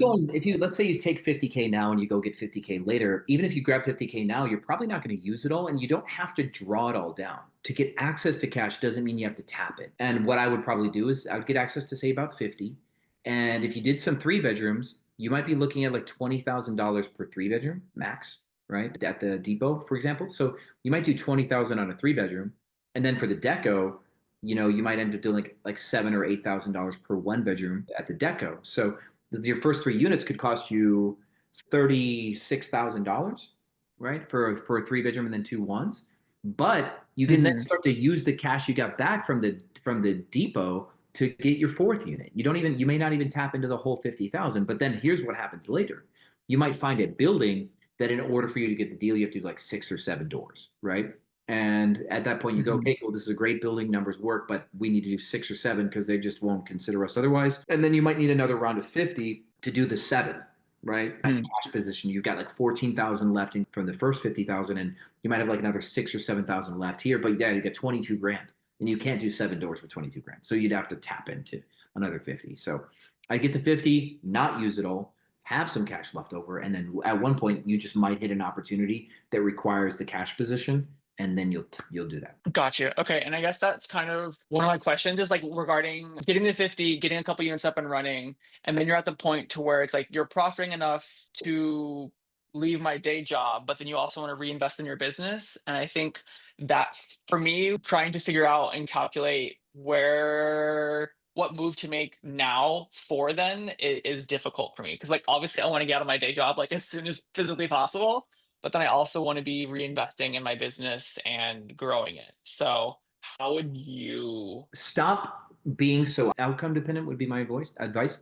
let's say you take 50K now and you go get 50K later, even if you grab 50K now, you're probably not going to use it all and you don't have to draw it all down. To get access to cash doesn't mean you have to tap it. And what I would probably do is I would get access to say about 50. And if you did some 3 bedrooms, you might be looking at like $20,000 per 3 bedroom max, right? At the depot, for example. So you might do 20,000 on a 3 bedroom. And then for the deco, you might end up doing like $7,000 or $8,000 per 1 bedroom at the deco. So your first 3 units could cost you $36,000, right? For a 3 bedroom and then 2 1s. But you can then start to use the cash you got back from the depot to get your 4th unit. You may not even tap into the whole 50,000, but then here's what happens later. You might find a building that in order for you to get the deal, you have to do like 6 or 7 doors, right? And at that point, you go, Mhm. okay, cool, this is a great building, numbers work, but we need to do 6 or 7 because they just won't consider us otherwise. And then you might need another round of 50 to do the 7, right? At the Mhm. cash position, you've got like 14,000 left from the first 50,000, and you might have like another 6 or 7,000 left here, but yeah, you get 22 grand, and you can't do 7 doors with 22 grand. So you'd have to tap into another 50. So I get the 50, not use it all, have some cash left over, and then at one point you just might hit an opportunity that requires the cash position, and then you'll do that. Gotcha. Okay. And I guess that's kind of one of my questions is like regarding getting the 50, getting a couple units up and running, and then you're at the point to where it's like you're profiting enough to leave my day job, but then you also want to reinvest in your business. And I think that for me, trying to figure out and calculate what move to make now for then is difficult for me. Cause like obviously I want to get out of my day job like as soon as physically possible, but then I also want to be reinvesting in my business and growing it. So, how would you? Stop being so outcome dependent would be my advice.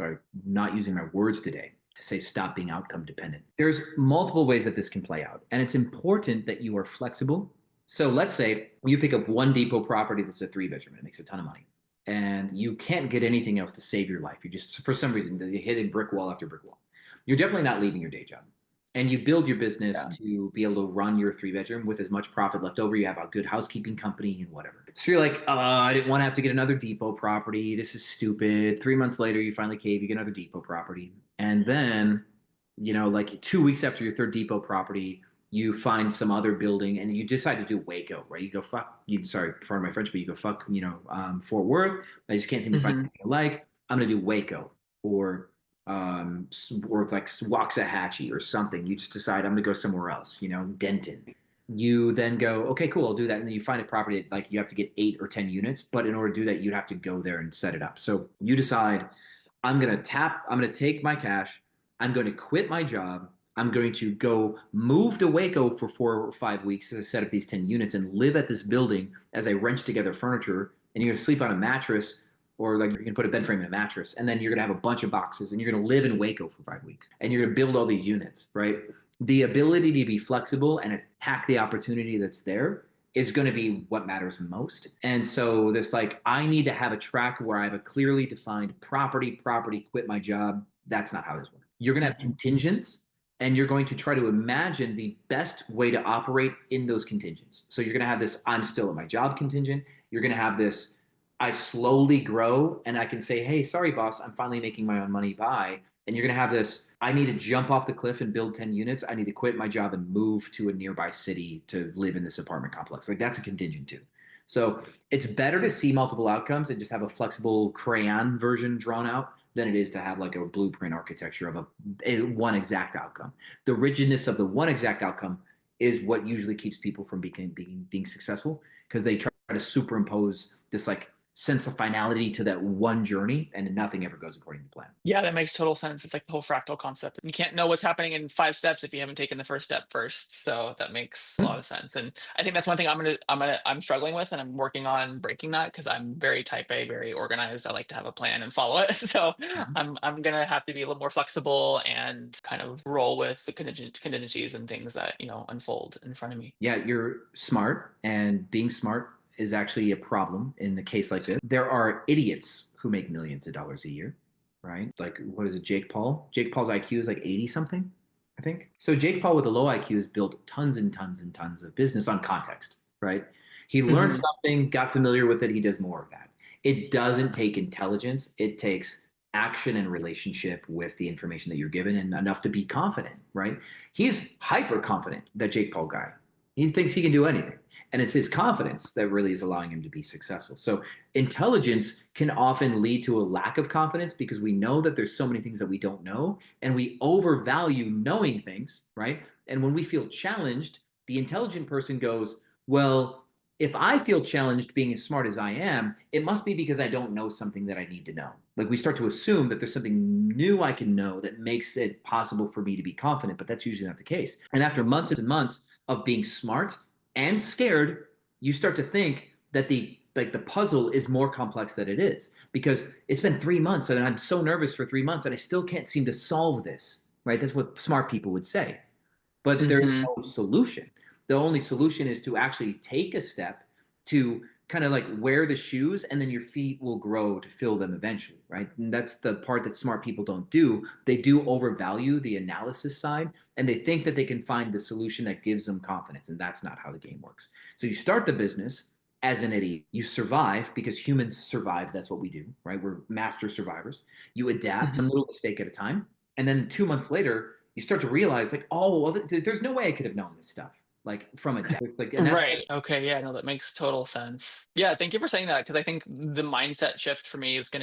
Sorry, not using my words today to say stop being outcome dependent. There's multiple ways that this can play out, and it's important that you are flexible. So let's say you pick up one depot property that's a 3 bedroom and it makes a ton of money, and you can't get anything else to save your life. You just, for some reason, you hit a brick wall after brick wall. You're definitely not leaving your day job, and you build your business Yeah. to be able to run your 3 bedroom with as much profit left over. You have a good housekeeping company and whatever. So you're like, I didn't want to have to get another depot property. This is stupid. 3 months later, you finally cave, you get another depot property. And then, like 2 weeks after your third depot property, you find some other building and you decide to do Waco, right? You go, fuck, sorry, pardon my French, but you go, fuck, Fort Worth. I just can't seem to find Mhm. anything I like. I'm going to do Waco. Or like Waxahachie or something. You just decide I'm gonna go somewhere else, Denton. You then go, okay, cool, I'll do that. And then you find a property that, like, you have to get 8 or 10 units, but in order to do that, you'd have to go there and set it up. So you decide, I'm gonna take my cash, I'm going to quit my job, I'm going to go move to Waco for 4 or 5 weeks as I set up these 10 units and live at this building as I wrench together furniture. And you're gonna sleep on a mattress, or like you're gonna put a bed frame in a mattress, and then you're gonna have a bunch of boxes, and you're gonna live in Waco for 5 weeks, and you're gonna build all these units, right? The ability to be flexible and attack the opportunity that's there is going to be what matters most. And so this, like, I need to have a track where I have a clearly defined property, quit my job. That's not how this works. You're going to have Mhm. contingents, and you're going to try to imagine the best way to operate in those contingents. So you're going to have this I'm still at my job contingent. You're going to have this I slowly grow and I can say, hey, sorry, boss, I'm finally making my own money. Bye. And you're going to have this I need to jump off the cliff and build 10 units. I need to quit my job and move to a nearby city to live in this apartment complex. Like, that's a contingent too. So it's better to see multiple outcomes and just have a flexible crayon version drawn out than it is to have like a blueprint architecture of a one exact outcome. The rigidness of the one exact outcome is what usually keeps people from being successful, because they try to superimpose this like sense of finality to that one journey, and nothing ever goes according to plan. Yeah, that makes total sense. It's like the whole fractal concept. You can't know what's happening in 5 steps if you haven't taken the first step first. So that makes a lot of sense. And I think that's one thing I'm struggling with, and I'm working on breaking that because I'm very type A, very organized. I like to have a plan and follow it. So I'm gonna have to be a little more flexible and kind of roll with the contingencies and things that unfold in front of me. Yeah, you're smart, and being smart is actually a problem in the case like this. There are idiots who make millions of dollars a year, right? Like, what is it, Jake Paul? Jake Paul's IQ is like 80 something, I think. So Jake Paul with a low IQ has built tons and tons and tons of business on context, right? He learned Hmm. something, got familiar with it, he does more of that. It doesn't take intelligence, it takes action and relationship with the information that you're given, and enough to be confident, right? He's hyper confident, that Jake Paul guy. He thinks he can do anything. And it's his confidence that really is allowing him to be successful. So intelligence can often lead to a lack of confidence because we know that there's so many things that we don't know, and we overvalue knowing things, right? And when we feel challenged, the intelligent person goes, well, if I feel challenged being as smart as I am, it must be because I don't know something that I need to know. Like, we start to assume that there's something new I can know that makes it possible for me to be confident, but that's usually not the case. And after months and months of being smart and scared, you start to think that the puzzle is more complex than it is, because it's been 3 months and I'm so nervous for 3 months and I still can't seem to solve this, right? That's what smart people would say, but there's Hmm. no solution. The only solution is to actually take a step to kind of like wear the shoes, and then your feet will grow to fill them eventually, right? And that's the part that smart people don't do. They do overvalue the analysis side, and they think that they can find the solution that gives them confidence, and that's not how the game works. So you start the business as an idiot. You survive because humans survive. That's what we do, right? We're master survivors. You adapt one little mistake at a time, and then 2 months later, you start to realize like, oh, well, there's no way I could have known this stuff like from a death. Like, and that's Right. Okay. Yeah. No, that makes total sense. Yeah. Thank you for saying that, because I think the mindset shift for me is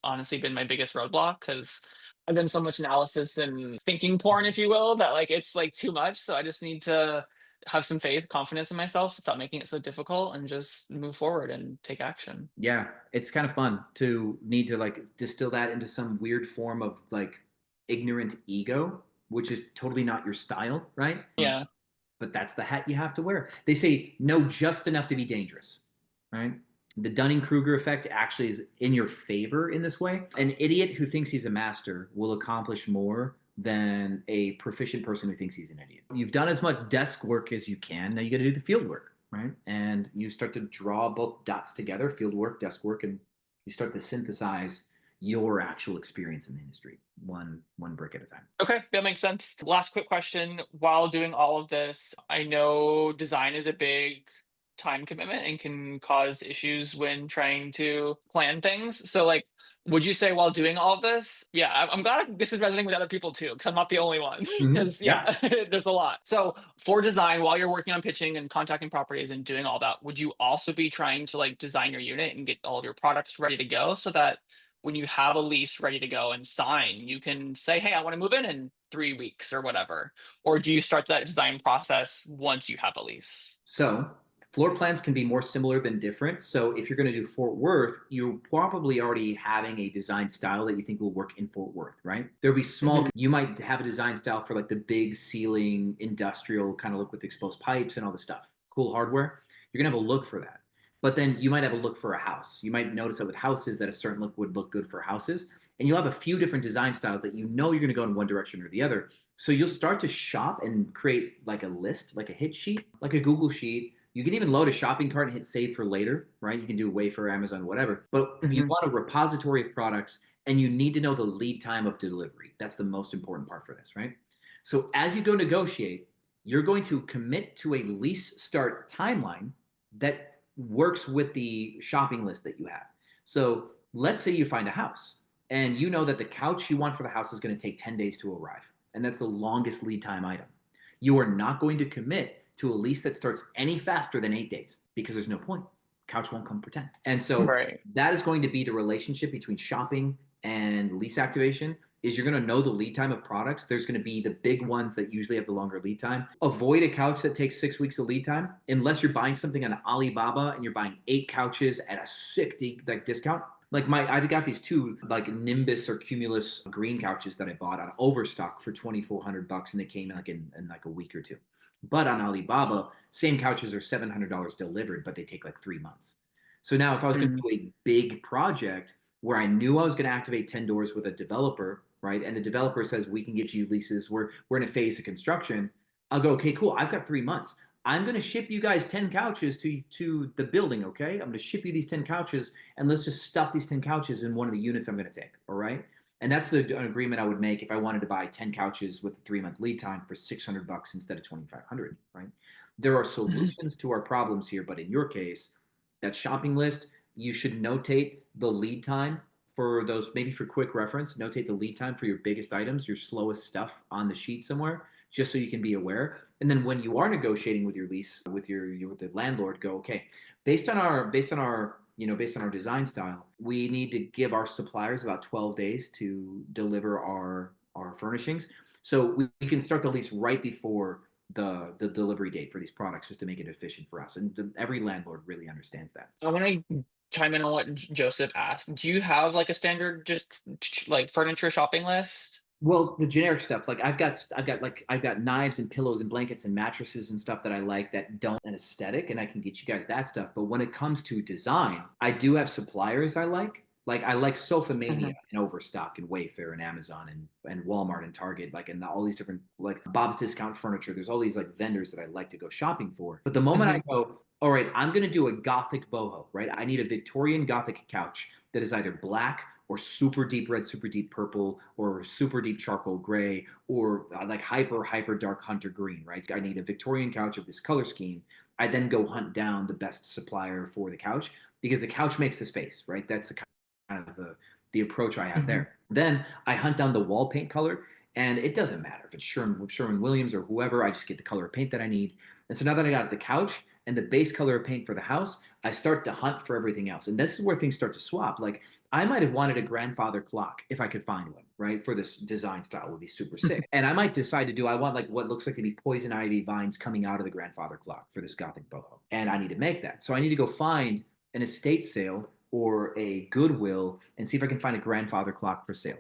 honestly been my biggest roadblock, because I've done so much analysis and thinking porn, if you will, that like it's like too much. So I just need to have some faith, confidence in myself, stop making it so difficult, and just move forward and take action. yeah, it's kind of fun to need to like distill that into some weird form of like ignorant ego, which is totally not your style, right? Yeah. But that's the hat you have to wear. They say know just enough to be dangerous, right? The Dunning-Kruger effect actually is in your favor in this way. An idiot who thinks he's a master will accomplish more than a proficient person who thinks he's an idiot. You've done as much desk work as you can. Now you got to do the field work, right? And you start to draw both dots together, field work, desk work, and you start to synthesize your actual experience in the industry, one brick at a time. Okay, that makes sense. Last quick question. While doing all of this, I know design is a big time commitment and can cause issues when trying to plan things. So, like, would you say while doing all of this, yeah, I'm glad this is resonating with other people too, because I'm not the only one. Because, Yeah. yeah, there's a lot. So, for design, while you're working on pitching and contacting properties and doing all that, would you also be trying to like design your unit and get all of your products ready to go so that when you have a lease ready to go and sign, you can say, hey, I want to move in 3 weeks or whatever? Or do you start that design process once you have a lease? So floor plans can be more similar than different. So if you're going to do Fort Worth, you're probably already having a design style that you think will work in Fort Worth, right? There'll be small, Mhm. you might have a design style for like the big ceiling industrial kind of look with exposed pipes and all the stuff, cool hardware. You're going to have a look for that. But then you might have a look for a house. You might notice that with houses that a certain look would look good for houses. And you'll have a few different design styles that you know you're going to go in one direction or the other. So you'll start to shop and create like a list, like a hit sheet, like a Google sheet. You can even load a shopping cart and hit save for later, right? You can do Wayfair, Amazon, whatever. But you Mhm. want a repository of products, and you need to know the lead time of delivery. That's the most important part for this, right? So as you go negotiate, you're going to commit to a lease start timeline that works with the shopping list that you have. So let's say you find a house and you know that the couch you want for the house is going to take 10 days to arrive. And that's the longest lead time item. You are not going to commit to a lease that starts any faster than 8 days because there's no point. Couch won't come for 10. And so Right. that is going to be the relationship between shopping and lease activation is you're going to know the lead time of products. There's going to be the big ones that usually have the longer lead time. Avoid a couch that takes 6 weeks of lead time unless you're buying something on Alibaba and you're buying 8 couches at a sick like discount. Like I've got these two like Nimbus or Cumulus green couches that I bought on Overstock for $2,400, and they came in like a week or two. But on Alibaba, same couches are $700 delivered, but they take like 3 months. So now if I was going Mm. to do a big project where I knew I was going to activate 10 doors with a developer, right? And the developer says, we can get you leases. We're in a phase of construction. I'll go, okay, cool. I've got 3 months. I'm going to ship you guys 10 couches to the building, okay? I'm going to ship you these 10 couches, and let's just stuff these 10 couches in one of the units I'm going to take, all right? And that's an agreement I would make if I wanted to buy 10 couches with a 3 month lead time for $600 instead of 2,500, right? There are Mhm. solutions to our problems here, but in your case, that shopping list, you should notate the lead time for those, maybe for quick reference, notate the lead time for your biggest items, your slowest stuff on the sheet somewhere, just so you can be aware. And then when you are negotiating with your lease, with with the landlord, go, okay, based on our design style, we need to give our suppliers about 12 days to deliver our furnishings. So we can start the lease right before the delivery date for these products just to make it efficient for us. And every landlord really understands that. I want to chime in on what Joseph asked. Do you have like a standard, just like furniture shopping list? Well, the generic stuff, like I've got knives and pillows and blankets and mattresses and stuff that I like that don't an aesthetic, and I can get you guys that stuff. But when it comes to design, I do have suppliers I like. Like I like Sofa Hmm. Mania and Overstock and Wayfair and Amazon and Walmart and Target, like and all these different like Bob's Discount Furniture. There's all these like vendors that I like to go shopping for. But the moment I Hmm. go, all right, I'm gonna do a Gothic boho, right? I need a Victorian Gothic couch that is either black or super deep red, super deep purple, or super deep charcoal gray, or like hyper dark hunter green, right? I need a Victorian couch of this color scheme. I then go hunt down the best supplier for the couch because the couch makes the space, right? That's the kind of the approach I have Hmm. there. Then I hunt down the wall paint color, and it doesn't matter if it's Sherwin Williams or whoever. I just get the color of paint that I need. And so now that I got the couch and the base color of paint for the house, I start to hunt for everything else. And this is where things start to swap. Like I might have wanted a grandfather clock if I could find one, right? For this design style would be super sick. And I might decide to do, I want like what looks like to be poison ivy vines coming out of the grandfather clock for this Gothic boho. And I need to make that. So I need to go find an estate sale or a Goodwill and see if I can find a grandfather clock for sale.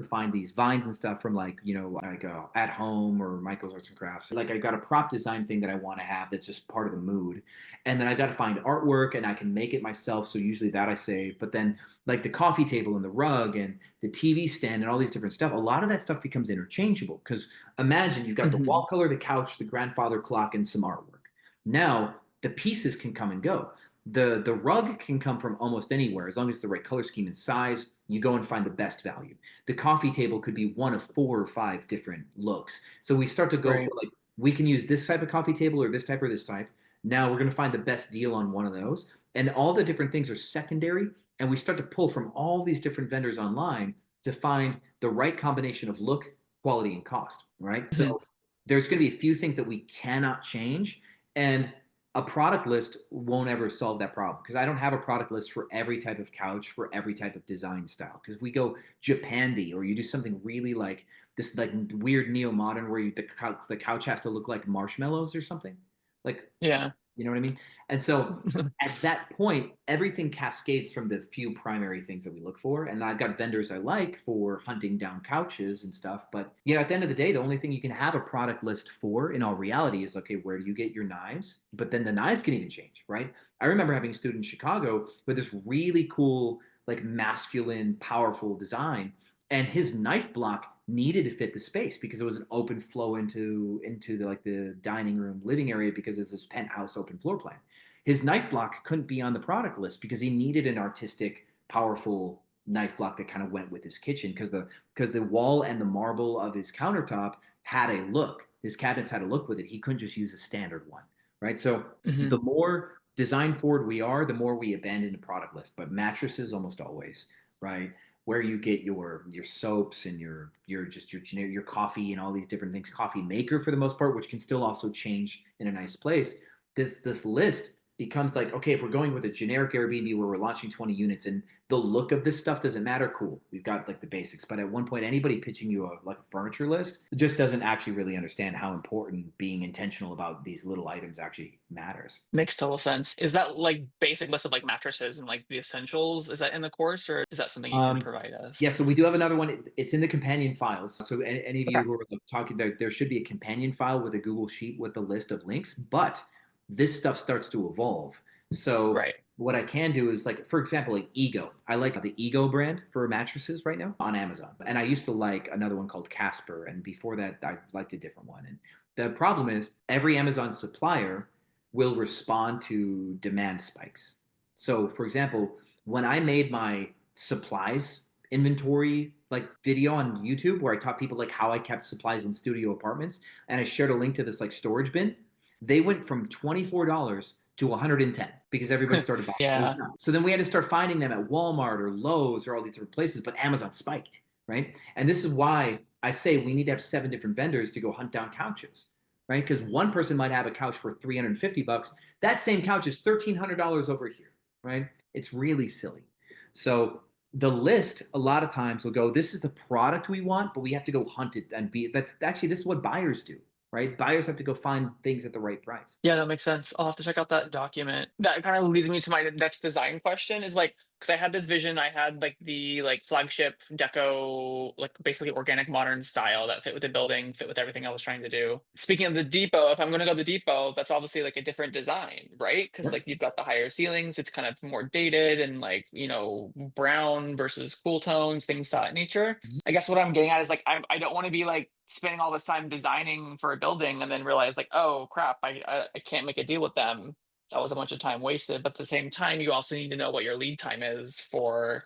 Find these vines and stuff from like like At Home or Michael's Arts and Crafts. Like I got a prop design thing that I want to have that's just part of the mood, and then I've got to find artwork and I can make it myself. So usually that I save. But then like the coffee table and the rug and the TV stand and all these different stuff, a lot of that stuff becomes interchangeable. Because imagine you've got the Hmm. wall color, the couch, the grandfather clock, and some artwork. Now the pieces can come and go. The rug can come from almost anywhere as long as it's the right color scheme and size. You go and find the best value. The coffee table could be one of 4 or 5 different looks. So we start to go for Right. like we can use this type of coffee table or this type or this type. Now we're going to find the best deal on one of those, and all the different things are secondary. And we start to pull from all these different vendors online to find the right combination of look, quality, and cost. Right. Hmm. So there's going to be a few things that we cannot change, and a product list won't ever solve that problem because I don't have a product list for every type of couch for every type of design style. Because we go Japandi or you do something really like this like weird neo modern where the couch has to look like marshmallows or something, like Yeah. you know what I mean? And so at that point, everything cascades from the few primary things that we look for. And I've got vendors I like for hunting down couches and stuff. But at the end of the day, the only thing you can have a product list for in all reality is okay, where do you get your knives? But then the knives can even change, right? I remember having a student in Chicago with this really cool, like masculine, powerful design. And his knife block needed to fit the space because it was an open flow into the dining room living area because it's this penthouse open floor plan. His knife block couldn't be on the product list because he needed an artistic, powerful knife block that kind of went with his kitchen because the wall and the marble of his countertop had a look. His cabinets had a look with it. He couldn't just use a standard one, right? So Hmm. the more design forward we are, the more we abandon the product list. But mattresses almost always, right? Where you get your soaps and your coffee and all these different things, coffee maker for the most part, which can still also change in a nice place. This list becomes like, okay, if we're going with a generic Airbnb where we're launching 20 units and the look of this stuff doesn't matter, cool. We've got like the basics. But at one point, anybody pitching you a furniture list just doesn't actually really understand how important being intentional about these little items actually matters. Makes total sense. Is that like basic list of like mattresses and like the essentials? Is that in the course, or is that something you can Um, provide us? yeah, so we do have another one. It's in the companion files. So any of you Okay. who are talking there should be a companion file with a Google Sheet with a list of links, but this stuff starts to evolve. So Right. what I can do is like, for example, like Ego. I like the Ego brand for mattresses right now on Amazon. And I used to like another one called Casper. And before that, I liked a different one. And the problem is every Amazon supplier will respond to demand spikes. So for example, when I made my supplies inventory like video on YouTube where I taught people like how I kept supplies in studio apartments and I shared a link to this like storage bin, they went from $24 to 110 because everybody started buying. It was Yeah. nuts. So then we had to start finding them at Walmart or Lowe's or all these different places, but Amazon spiked, right? And this is why I say we need to have 7 different vendors to go hunt down couches, right? Because one person might have a couch for 350 bucks. That same couch is $1,300 over here, right? It's really silly. So the list a lot of times will go, this is the product we want, but we have to go hunt it and be that's actually this is what buyers do, right? Buyers have to go find things at the right price. Yeah, that makes sense. I'll have to check out that document. That kind of leads me to my next design question is like, because I had this vision. I had like the like flagship deco, like basically organic modern style that fit with the building, fit with everything I was trying to do. Speaking of the depot, if I'm going to go to the depot, that's obviously like a different design, right? Because like you've got the higher ceilings, it's kind of more dated and like, you know, brown versus cool tones, things of that nature. I guess what I'm getting at is like I don't want to be like spending all this time designing for a building and then realize like, oh crap, I can't make a deal with them. That was a bunch of time wasted. But at the same time, you also need to know what your lead time is for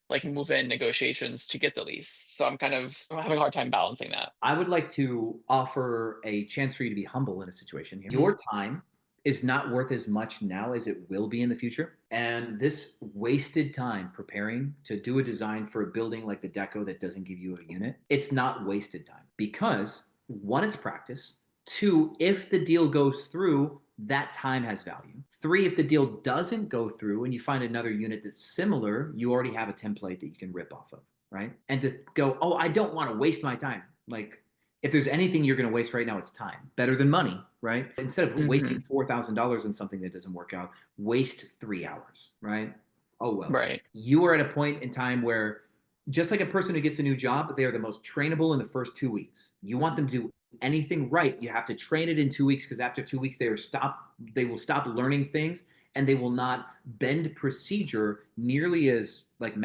like move-in negotiations to get the lease. So I'm having a hard time balancing that. I would like to offer a chance for you to be humble in a situation here. Your time is not worth as much now as it will be in the future. And this wasted time preparing to do a design for a building like the deco that doesn't give you a unit, it's not wasted time because one, it's practice. Two, if the deal goes through, that time has value. Three, if the deal doesn't go through and you find another unit that's similar, you already have a template that you can rip off of, right? And to go, oh, I don't want to waste my time. Like, if there's anything you're going to waste right now, it's time. Better than money, right? Instead of wasting $4,000 on something that doesn't work out, waste 3 hours, right? Oh, well. Right. You are at a point in time where, just like a person who gets a new job, they are the most trainable in the first 2 weeks. You want them to do anything right, you have to train it in 2 weeks because after 2 weeks they will stop learning things and they will not bend procedure nearly as like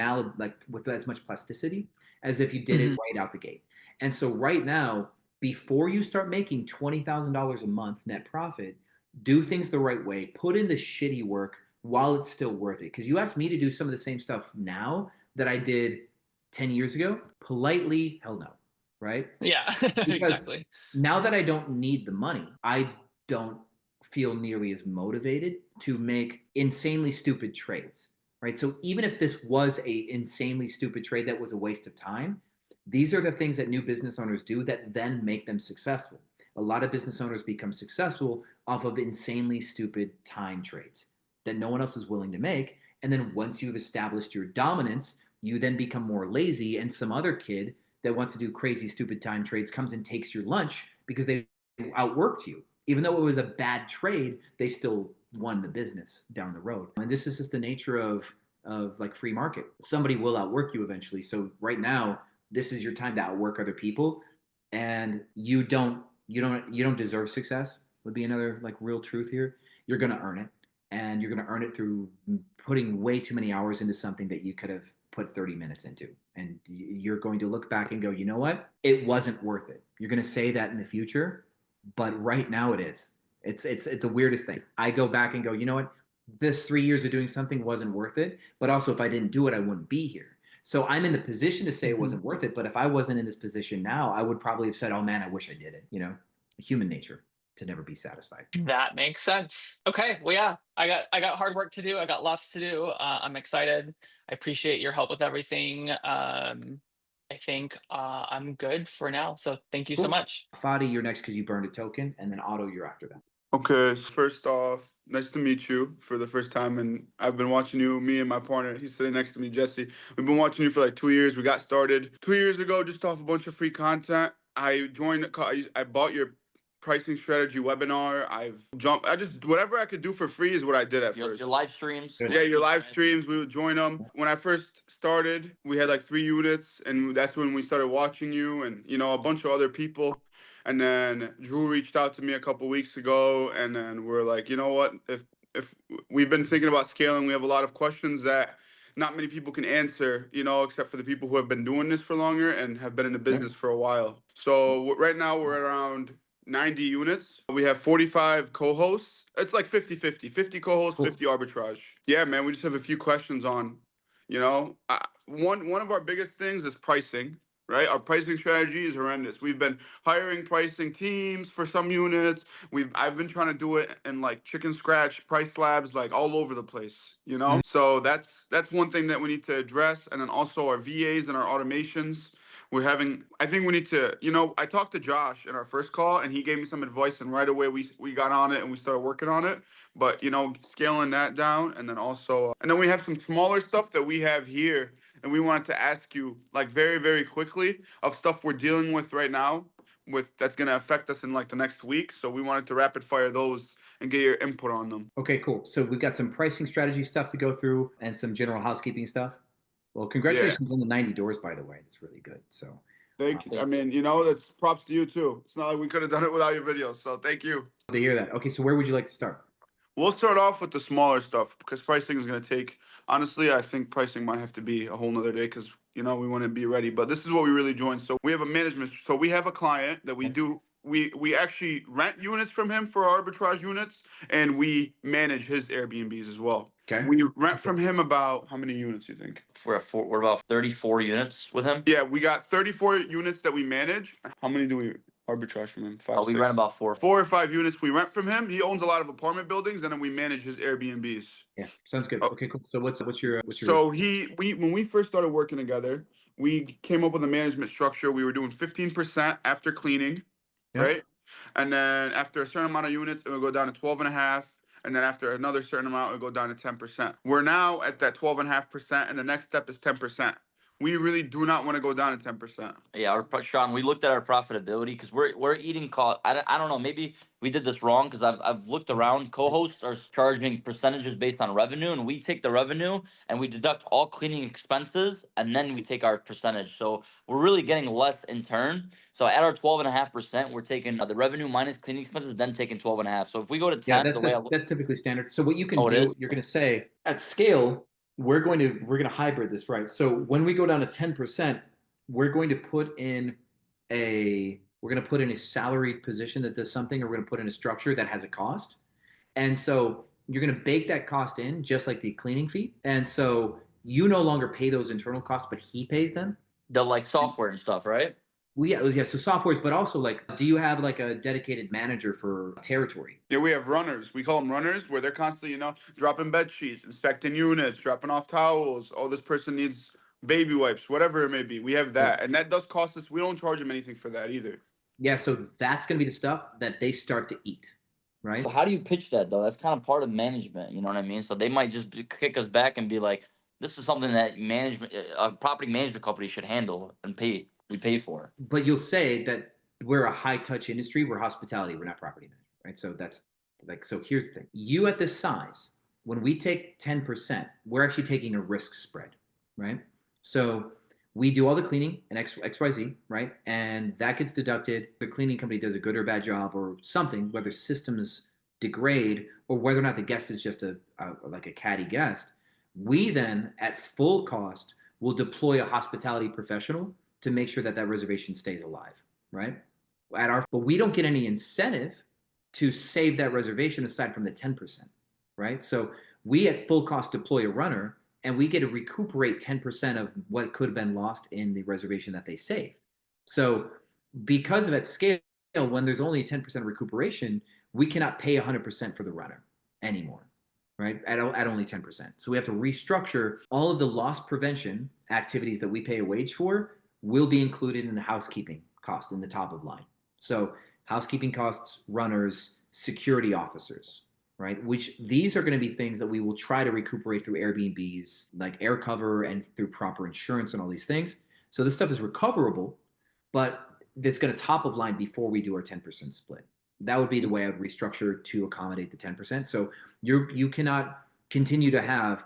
with as much plasticity as if you did it right out the gate. And so right now, before you start making $20,000 a month net profit, do things the right way. Put in the shitty work while it's still worth it. Because you asked me to do some of the same stuff now that I did 10 years ago. Politely, hell no, right? Yeah, Because exactly. now that I don't need the money, I don't feel nearly as motivated to make insanely stupid trades, right? So even if this was a insanely stupid trade that was a waste of time, these are the things that new business owners do that then make them successful. A lot of business owners become successful off of insanely stupid time trades that no one else is willing to make. And then once you've established your dominance, you then become more lazy, and some other kid that wants to do crazy, stupid time trades comes and takes your lunch because they outworked you. Even though it was a bad trade, they still won the business down the road. And this is just the nature of like free market. Somebody will outwork you eventually. So right now, this is your time to outwork other people, and you don't deserve success. Would be another like real truth here. You're gonna earn it, and you're gonna earn it through putting way too many hours into something that you could have put 30 minutes into. And you're going to look back and go, you know what? It wasn't worth it. You're going to say that in the future, but right now it is. It's the weirdest thing. I go back and go, you know what? This 3 years of doing something wasn't worth it. But also, if I didn't do it, I wouldn't be here. So I'm in the position to say it wasn't worth it. But if I wasn't in this position now, I would probably have said, oh man, I wish I did it. You know, human nature to never be satisfied. That makes sense. Okay, well, yeah, I got hard work to do. I got lots to do. I'm excited. I appreciate your help with everything. I think I'm good for now. So thank you so Cool. much. Fadi, you're next because you burned a token, and then Otto, you're after that. Okay, first off, nice to meet you for the first time. And I've been watching you, me and my partner, he's sitting next to me, Jesse. We've been watching you for like 2 years. We got started 2 years ago just off a bunch of free content. I bought your pricing strategy webinar. I just, whatever I could do for free is what I did at first. Your live streams. Yeah, your live streams, we would join them. When I first started, we had like 3 units, and that's when we started watching you and, a bunch of other people. And then Drew reached out to me a couple weeks ago, and then we're like, you know what? If we've been thinking about scaling, we have a lot of questions that not many people can answer, except for the people who have been doing this for longer and have been in the business for a while. So right now we're around 90 units. We have 45 co-hosts. It's like 50-50, 50 co-hosts, Cool. 50 arbitrage. Yeah, man, we just have a few questions on, one of our biggest things is pricing. Right, our pricing strategy is horrendous. We've been hiring pricing teams for some units. I've been trying to do it in like chicken scratch price slabs, like all over the place. So that's one thing that we need to address, and then also our VAs and our automations. I think we need to, I talked to Josh in our first call, and he gave me some advice, and right away we got on it and we started working on it. But scaling that down, and then also, and then we have some smaller stuff that we have here, and we wanted to ask you like very, very quickly of stuff we're dealing with right now, that's gonna affect us in like the next week. So we wanted to rapid fire those and get your input on them. Okay, cool. So we've got some pricing strategy stuff to go through and some general housekeeping stuff. Well, Yeah. congratulations on the 90 doors, by the way. It's really good. So Thank you. I mean, you know, that's props to you too. It's not like we could have done it without your videos. So thank you. to hear that. Okay, so where would you like to start? We'll start off with the smaller stuff because pricing is going to take, honestly, I think pricing might have to be a whole nother day because, you know, we want to be ready. But this is what we really joined. So we have a management. So we have a client that we Okay. do. We actually rent units from him for our arbitrage units, and we manage his Airbnbs as well. Okay. We rent from him about how many units you think? We're about 34 units with him. Yeah, we got 34 units that we manage. How many do we arbitrage from him? Five, We six? rent about 4. 4 or 5 units we rent from him. He owns a lot of apartment buildings, and then we manage his Airbnbs. Yeah, sounds good. Oh. Okay, cool. So what's your So when we first started working together, we came up with a management structure. We were doing 15% after cleaning, Yeah. right? And then after a certain amount of units, it would go down to 12 and a half. And then after another certain amount, it would go down to 10%. We're now at that 12.5%, and the next step is 10%. We really do not want to go down to 10%. Yeah, Sean, we looked at our profitability because we're eating cost. I don't know. Maybe we did this wrong because I've looked around. Co-hosts are charging percentages based on revenue, and we take the revenue and we deduct all cleaning expenses, and then we take our percentage. So we're really getting less in turn. So at our 12.5%, we're taking the revenue minus cleaning expenses, then taking 12.5. So if we go to 10, yeah, that's typically standard. So what you can Oh, it do, is? you're going to say at scale, we're going to hybrid this, right? So when we go down to 10%, we're going to put in a salaried position that does something, or we're going to put in a structure that has a cost. And so you're going to bake that cost in just like the cleaning fee. And so you no longer pay those internal costs, but he pays them. the like software and stuff, right? Well, yeah, so softwares, but also like, do you have like a dedicated manager for territory? Yeah, we have runners. We call them runners, where they're constantly, you know, dropping bed sheets, inspecting units, dropping off towels. Oh, this person needs baby wipes, whatever it may be. We have that, and that does cost us. We don't charge them anything for that either. Yeah, so that's going to be the stuff that they start to eat, right? How do you pitch that though? That's kind of part of management, you know what I mean? So they might just kick us back and be like, "This is something that a property management company should handle and pay. We pay for." But you'll say that we're a high touch industry, we're hospitality, we're not property management, right? So that's like, so here's the thing. You at this size, when we take 10%, we're actually taking a risk spread, right? So we do all the cleaning and XYZ, right? And that gets deducted. The cleaning company does a good or bad job or something, whether systems degrade or whether or not the guest is just like a catty guest. We then, at full cost, will deploy a hospitality professional to make sure that that reservation stays alive, right? But we don't get any incentive to save that reservation aside from the 10%, right? So we at full cost deploy a runner, and we get to recuperate 10% of what could have been lost in the reservation that they saved. So because of at scale, when there's only a 10% recuperation, we cannot pay 100% for the runner anymore, right? At only 10%. So we have to restructure all of the loss prevention activities that we pay a wage for will be included in the housekeeping cost in the top of line. So housekeeping costs, runners, security officers, right? Which these are going to be things that we will try to recuperate through Airbnbs, like air cover and through proper insurance and all these things. So this stuff is recoverable, but it's going to top of line before we do our 10% split. That would be the way I would restructure to accommodate the 10%. So you cannot continue to have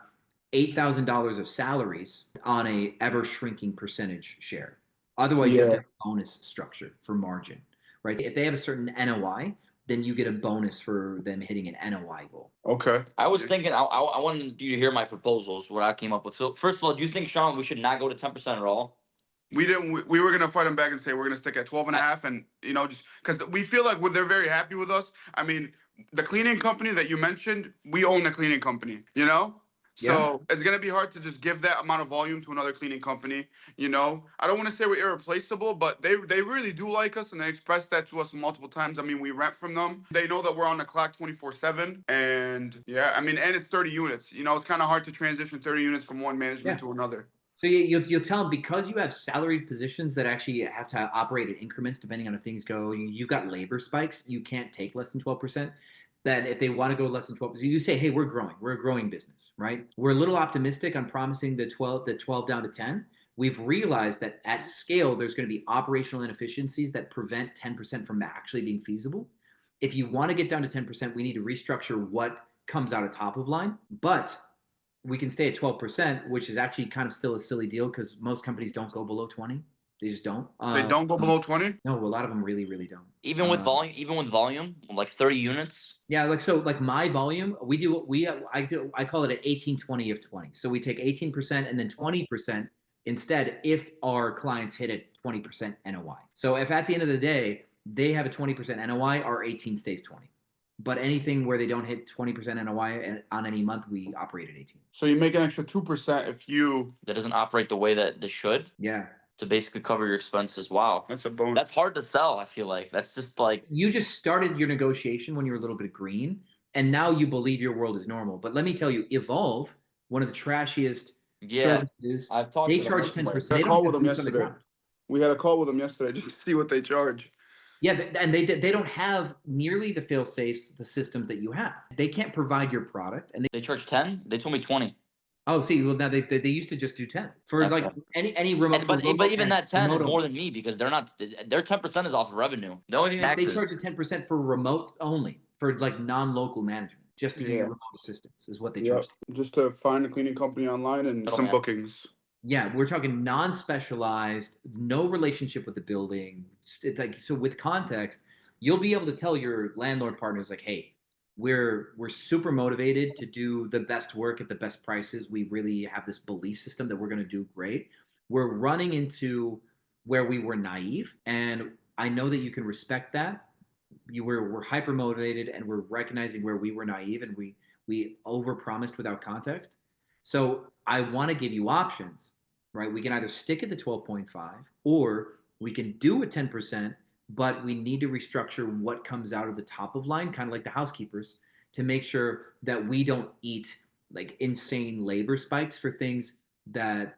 $8,000 of salaries on a ever shrinking percentage share. Otherwise, you have to have a bonus structure for margin, right? If they have a certain NOI, then you get a bonus for them hitting an NOI goal. Okay. I was thinking, I wanted you to hear my proposals, what I came up with. So first of all, do you think, Sean, we should not go to 10% at all? We didn't. We were gonna fight them back and say we're gonna stick at 12 and a half, and you know, just because we feel like they're very happy with us. I mean, the cleaning company that you mentioned, we own the cleaning company. You know, so it's gonna be hard to just give that amount of volume to another cleaning company. You know, I don't want to say we're irreplaceable, but they really do like us, and they expressed that to us multiple times. I mean, we rent from them. They know that we're on the clock 24/7, and yeah, I mean, and it's 30 units. You know, it's kind of hard to transition 30 units from one management to another. So you'll tell them, because you have salaried positions that actually have to operate at increments depending on how things go. You've got labor spikes. You can't take less than 12%. That if they want to go less than 12%, you say, hey, we're growing. We're a growing business, right? We're a little optimistic on promising the 12 down to 10. We've realized that at scale, there's going to be operational inefficiencies that prevent 10% from actually being feasible. If you want to get down to 10%, we need to restructure what comes out of top of line. But we can stay at 12%, which is actually kind of still a silly deal because most companies don't go below 20. They just don't. They don't go below 20? No, a lot of them really, really don't. Even with volume, like 30 units. Yeah, like my volume, I call it an 18-20 of 20. So we take 18% and then 20% instead if our clients hit at 20% NOI. So if at the end of the day they have a 20% NOI, our 18 stays 20. But anything where they don't hit 20% NOI on any month, we operate at 18. So you make an extra 2% if you. That doesn't operate the way that this should. Yeah. To basically cover your expenses. Wow. That's a bonus. That's hard to sell, I feel like. That's just like. You just started your negotiation when you were a little bit green, and now you believe your world is normal. But let me tell you, Evolve, one of the trashiest services, I've talked they to them charge recently. 10%. We They had a call don't with have them boots on the yesterday. ground. We had a call with them yesterday just to see what they charge. Yeah, and they don't have nearly the fail safes, the systems that you have. They can't provide your product, and They charge 10. They told me 20. oh, see, well now they used to just do 10 for Okay. like any remote. But even that 10 is remote more only. than me because they're not. Their 10% is off of revenue. The only thing They charge a 10% for remote only, for like non-local management, just to do your remote assistance is what they charge. Just to find a cleaning company online and some bookings. Yeah, we're talking non-specialized, no relationship with the building. It's like, so with context, you'll be able to tell your landlord partners like, hey, we're super motivated to do the best work at the best prices. We really have this belief system that we're going to do great. We're running into where we were naive, and I know that you can respect that. We're hyper motivated, and we're recognizing where we were naive, and we overpromised without context. So I want to give you options, right? We can either stick at the 12.5 or we can do a 10%, but we need to restructure what comes out of the top of line, kind of like the housekeepers, to make sure that we don't eat like insane labor spikes for things that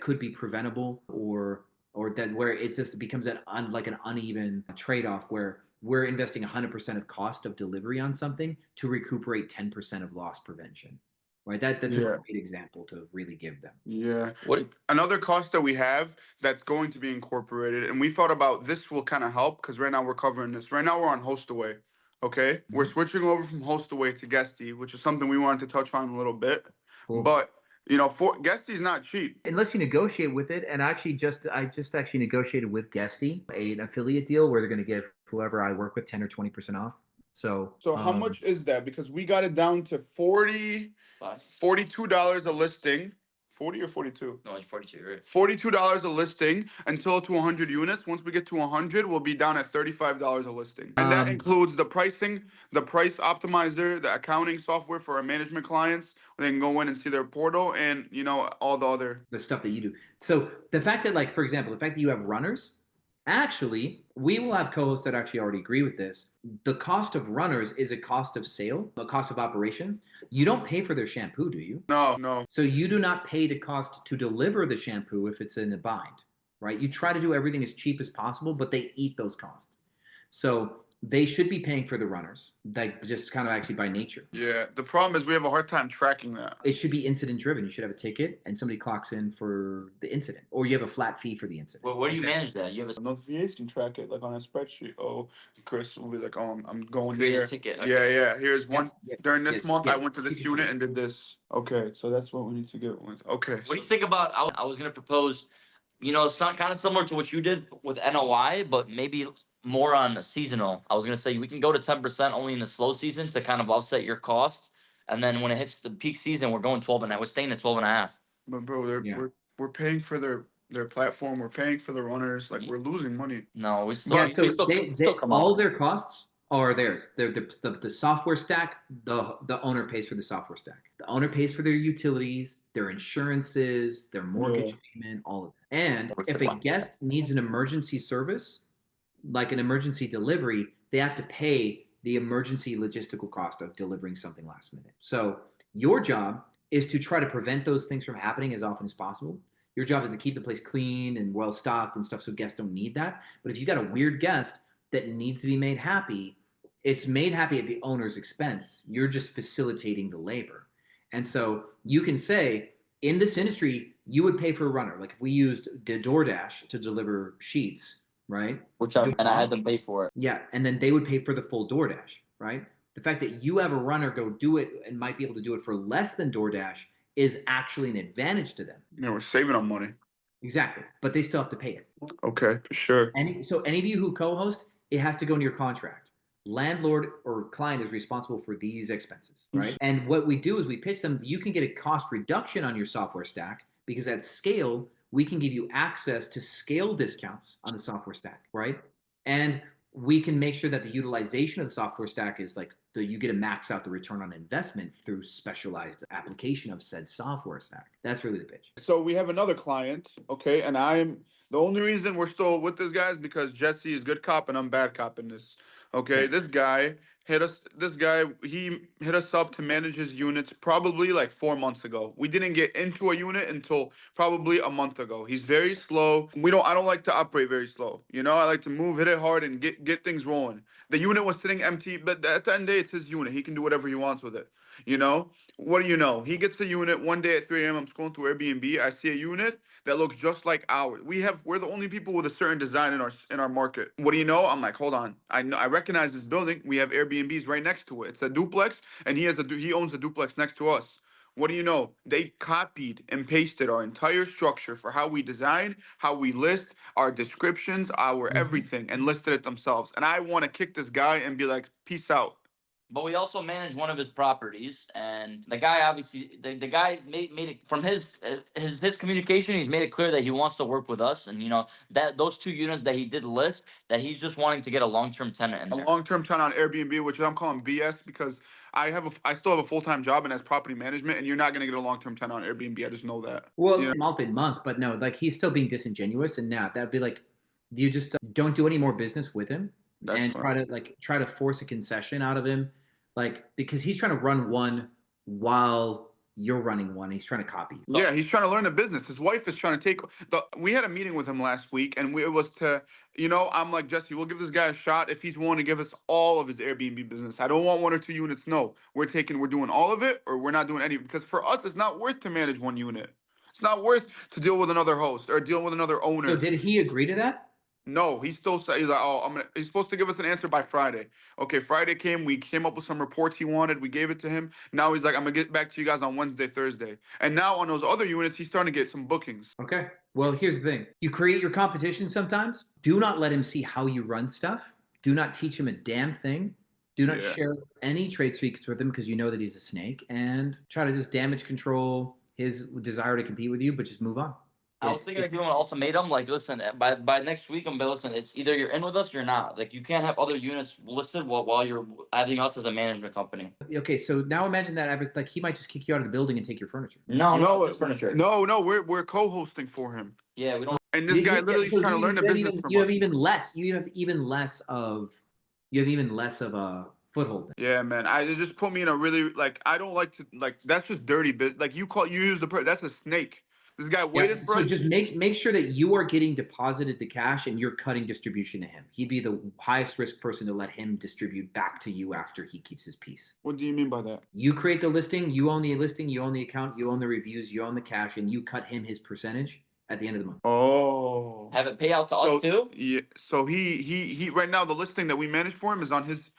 could be preventable, or that where it just becomes an uneven trade-off where we're investing 100% of cost of delivery on something to recuperate 10% of loss prevention. Right, that's a great example to really give them. Yeah. Another cost that we have that's going to be incorporated, and we thought about this will kind of help because right now we're covering this. Right now we're on host away. Okay, we're switching over from host away to guesty, which is something we wanted to touch on a little bit. Cool. But for guesty's not cheap unless you negotiate with it. And I just actually negotiated with Guesty an affiliate deal where they're going to give whoever I work with 10 or 20% off. So how much is that? Because we got it down to $42 a listing. 40 or 42? No, it's 42, right? $42 a listing until to 100 units. Once we get to 100, we'll be down at $35 a listing. And that includes the pricing, the price optimizer, the accounting software for our management clients. They can go in and see their portal and, all the stuff that you do. So the fact that, like, for example, the fact that you have runners, actually, we will have co-hosts that actually already agree with this. The cost of runners is a cost of sale, a cost of operation. You don't pay for their shampoo, do you? No. So you do not pay the cost to deliver the shampoo if it's in a bind, right? You try to do everything as cheap as possible, but they eat those costs. So they should be paying for the runners, like just kind of actually by nature. Yeah, the problem is we have a hard time tracking that. It should be incident driven. You should have a ticket and somebody clocks in for the incident, or you have a flat fee for the incident. Well, where do you manage that? You have No, VAs can track it like on a spreadsheet. Oh, Chris will be like, oh, I'm going create here. a ticket. Okay. Yeah. Here's one. During this month, I went to this Ticket unit and did this. Okay, so that's what we need to get with. Okay. What do you think about? I was gonna propose, it's not kind of similar to what you did with NOI, but maybe more on seasonal. I was gonna say we can go to 10% only in the slow season to kind of offset your costs, and then when it hits the peak season, we're going 12 and we're staying at 12 and a half. But bro, we're paying for their platform. We're paying for the runners. Like we're losing money. No, we still, yeah, so we still come all out. their costs are theirs. They're the software stack. The owner pays for the software stack. The owner pays for their utilities, their insurances, their mortgage payment, all of it. And if a guest needs an emergency service, like an emergency delivery, they have to pay the emergency logistical cost of delivering something last minute. So your job is to try to prevent those things from happening as often as possible. Your job is to keep the place clean and well stocked and stuff so guests don't need that. But if you got a weird guest that needs to be made happy, it's made happy at the owner's expense. You're just facilitating the labor. And so you can say, in this industry, you would pay for a runner. Like if we used DoorDash to deliver sheets, right? And I had to pay for it. Yeah, and then they would pay for the full DoorDash, right? The fact that you have a runner go do it and might be able to do it for less than DoorDash is actually an advantage to them. We're saving on money. Exactly, but they still have to pay it. Okay, for sure. Any of you who co-host, it has to go in your contract. Landlord or client is responsible for these expenses, right? And what we do is we pitch them, you can get a cost reduction on your software stack because at scale, we can give you access to scale discounts on the software stack, right? And we can make sure that the utilization of the software stack is like you get to max out the return on investment through specialized application of said software stack. That's really the pitch. So we have another client, okay, and the only reason we're still with this guy is because Jesse is good cop and I'm bad cop in this. Okay, this guy he hit us up to manage his units probably like 4 months ago. We didn't get into a unit until probably a month ago. He's very slow. I don't like to operate very slow. I like to move, hit it hard, and get things rolling. The unit was sitting empty, but at the end of the day, it's his unit. He can do whatever he wants with it. What do you know? He gets the unit one day at 3 a.m. I'm scrolling through Airbnb. I see a unit that looks just like ours. We're the only people with a certain design in our market. What do you know? I'm like, hold on. I recognize this building. We have Airbnbs right next to it. It's a duplex, and he owns the duplex next to us. What do you know? They copied and pasted our entire structure for how we design, how we list, our descriptions, our everything, and listed it themselves. And I want to kick this guy and be like, peace out. But we also manage one of his properties, and the guy obviously the guy made it from his communication. He's made it clear that he wants to work with us, and that those 2 units that he did list, that he's just wanting to get a long-term tenant in there. A long-term tenant on Airbnb, which I'm calling BS because I still have a full-time job and as property management, and you're not gonna get a long-term tenant on Airbnb. I just know that. Well, multi-month, but no, like he's still being disingenuous, and now that'd be like, you just don't do any more business with him. That's and fine. try to force a concession out of him, like because he's trying to run one while you're running one. He's trying to copy you. Yeah, he's trying to learn the business. His wife is trying to take we had a meeting with him last week, and it was to, I'm like, Jesse, we'll give this guy a shot if he's willing to give us all of his Airbnb business. I don't want 1 or 2 units. No, we're doing all of it, or we're not doing any, because for us, it's not worth to manage 1 unit. It's not worth to deal with another host or deal with another owner. So did he agree to that? No, he still said, he's like, oh, he's supposed to give us an answer by Friday. Okay, Friday came, we came up with some reports he wanted, we gave it to him. Now he's like, I'm gonna get back to you guys on Wednesday, Thursday. And now on those other units, he's starting to get some bookings. Okay. Well, here's the thing. You create your competition sometimes. Do not let him see how you run stuff. Do not teach him a damn thing. Do not share any trade secrets with him because you know that he's a snake, and try to just damage control his desire to compete with you, but just move on. I was thinking of giving him an ultimatum, like, listen, by next week, listen, it's either you're in with us or you're not. Like, you can't have other units listed while you're having us as a management company. Okay, so now imagine that like he might just kick you out of the building and take your furniture. No, it's furniture. No, we're co-hosting for him. Yeah, we don't. And this guy literally is trying to learn the business from us. You have even less of a foothold. Yeah, man. It just put me in a really, like, I don't like to, like, that's just dirty bit. Like, you use that's a snake. This guy waited for us. So just make sure that you are getting deposited the cash and you're cutting distribution to him. He'd be the highest risk person to let him distribute back to you after he keeps his piece. What do you mean by that? You create the listing, you own the listing, you own the account, you own the reviews, you own the cash, and you cut him his percentage at the end of the month. Oh. Have it pay out to us too? Yeah. So he right now the listing that we manage for him is on his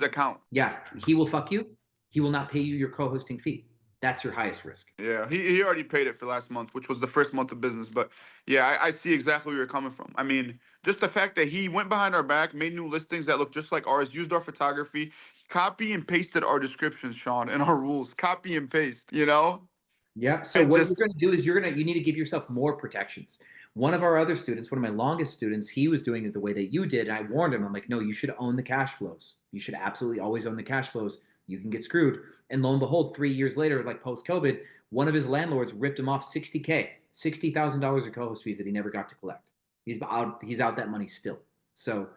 account. Yeah, he will fuck you. He will not pay you your co-hosting fee. That's your highest risk. Yeah, he already paid it for last month, which was the first month of business. But yeah, I see exactly where you're coming from. I mean, just the fact that he went behind our back, made new listings that look just like ours, used our photography, copy and pasted our descriptions, Sean, and our rules. Copy and paste, Yeah. So what you're going to do is you need to give yourself more protections. One of our other students, one of my longest students, he was doing it the way that you did. And I warned him, I'm like, no, you should own the cash flows. You should absolutely always own the cash flows. You can get screwed. And lo and behold, 3 years later, like post-COVID, one of his landlords ripped him off $60,000 of co-host fees that he never got to collect. He's out that money still. So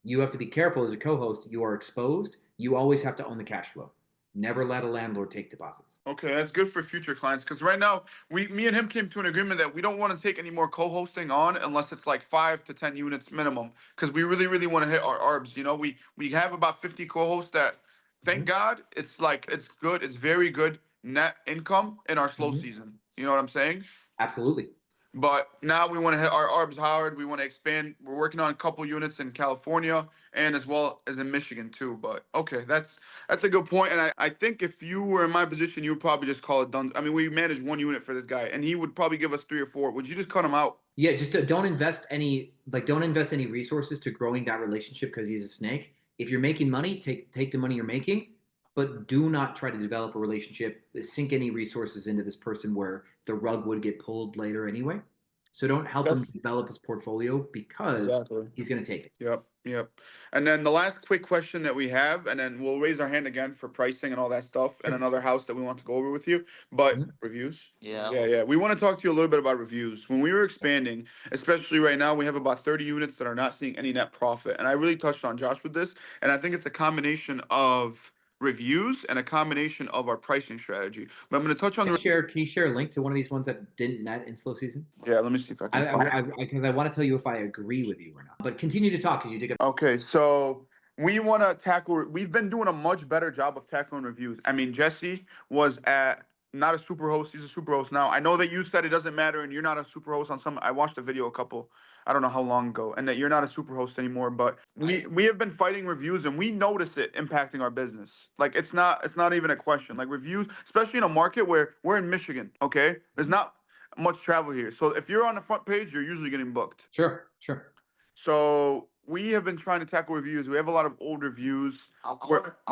you have to be careful as a co-host. You are exposed. You always have to own the cash flow. Never let a landlord take deposits. Okay, that's good for future clients, because right now me and him came to an agreement that we don't want to take any more co-hosting on unless it's like 5 to 10 units minimum, because we really, really want to hit our ARBs. We have about 50 co-hosts that, thank God, it's good. It's very good net income in our slow season. You know what I'm saying? Absolutely. But now we want to hit our arbs hard. We want to expand. We're working on a couple units in California and as well as in Michigan too. But okay, that's a good point. And I think if you were in my position, you would probably just call it done. I mean, we managed one unit for this guy, and he would probably give us 3 or 4. Would you just cut him out? Yeah, just don't invest any resources to growing that relationship because he's a snake. If you're making money, take the money you're making, but do not try to develop a relationship, sink any resources into this person where the rug would get pulled later anyway. So don't help him develop his portfolio because he's going to take it. Yep, yep. And then the last quick question that we have, and then we'll raise our hand again for pricing and all that stuff, and another house that we want to go over with you. But reviews? Yeah. We want to talk to you a little bit about reviews. When we were expanding, especially right now, we have about 30 units that are not seeing any net profit. And I really touched on Josh with this, and I think it's a combination of reviews and a combination of our pricing strategy. But I'm going to touch on Can you share a link to one of these ones that didn't net in slow season? Yeah, let me see if I can find it. Because I want to tell you if I agree with you or not. But continue to talk because you did. Okay, so we want to tackle. We've been doing a much better job of tackling reviews. I mean, Jesse was not a super host. He's a super host now. I know that you said it doesn't matter, and you're not a super host on some. I watched a video I don't know how long ago, and that you're not a super host anymore. But we have been fighting reviews, and we notice it impacting our business. Like it's not even a question. Like reviews, especially in a market where we're in Michigan. Okay, there's not much travel here. So if you're on the front page, you're usually getting booked. Sure. So we have been trying to tackle reviews. We have a lot of old reviews. I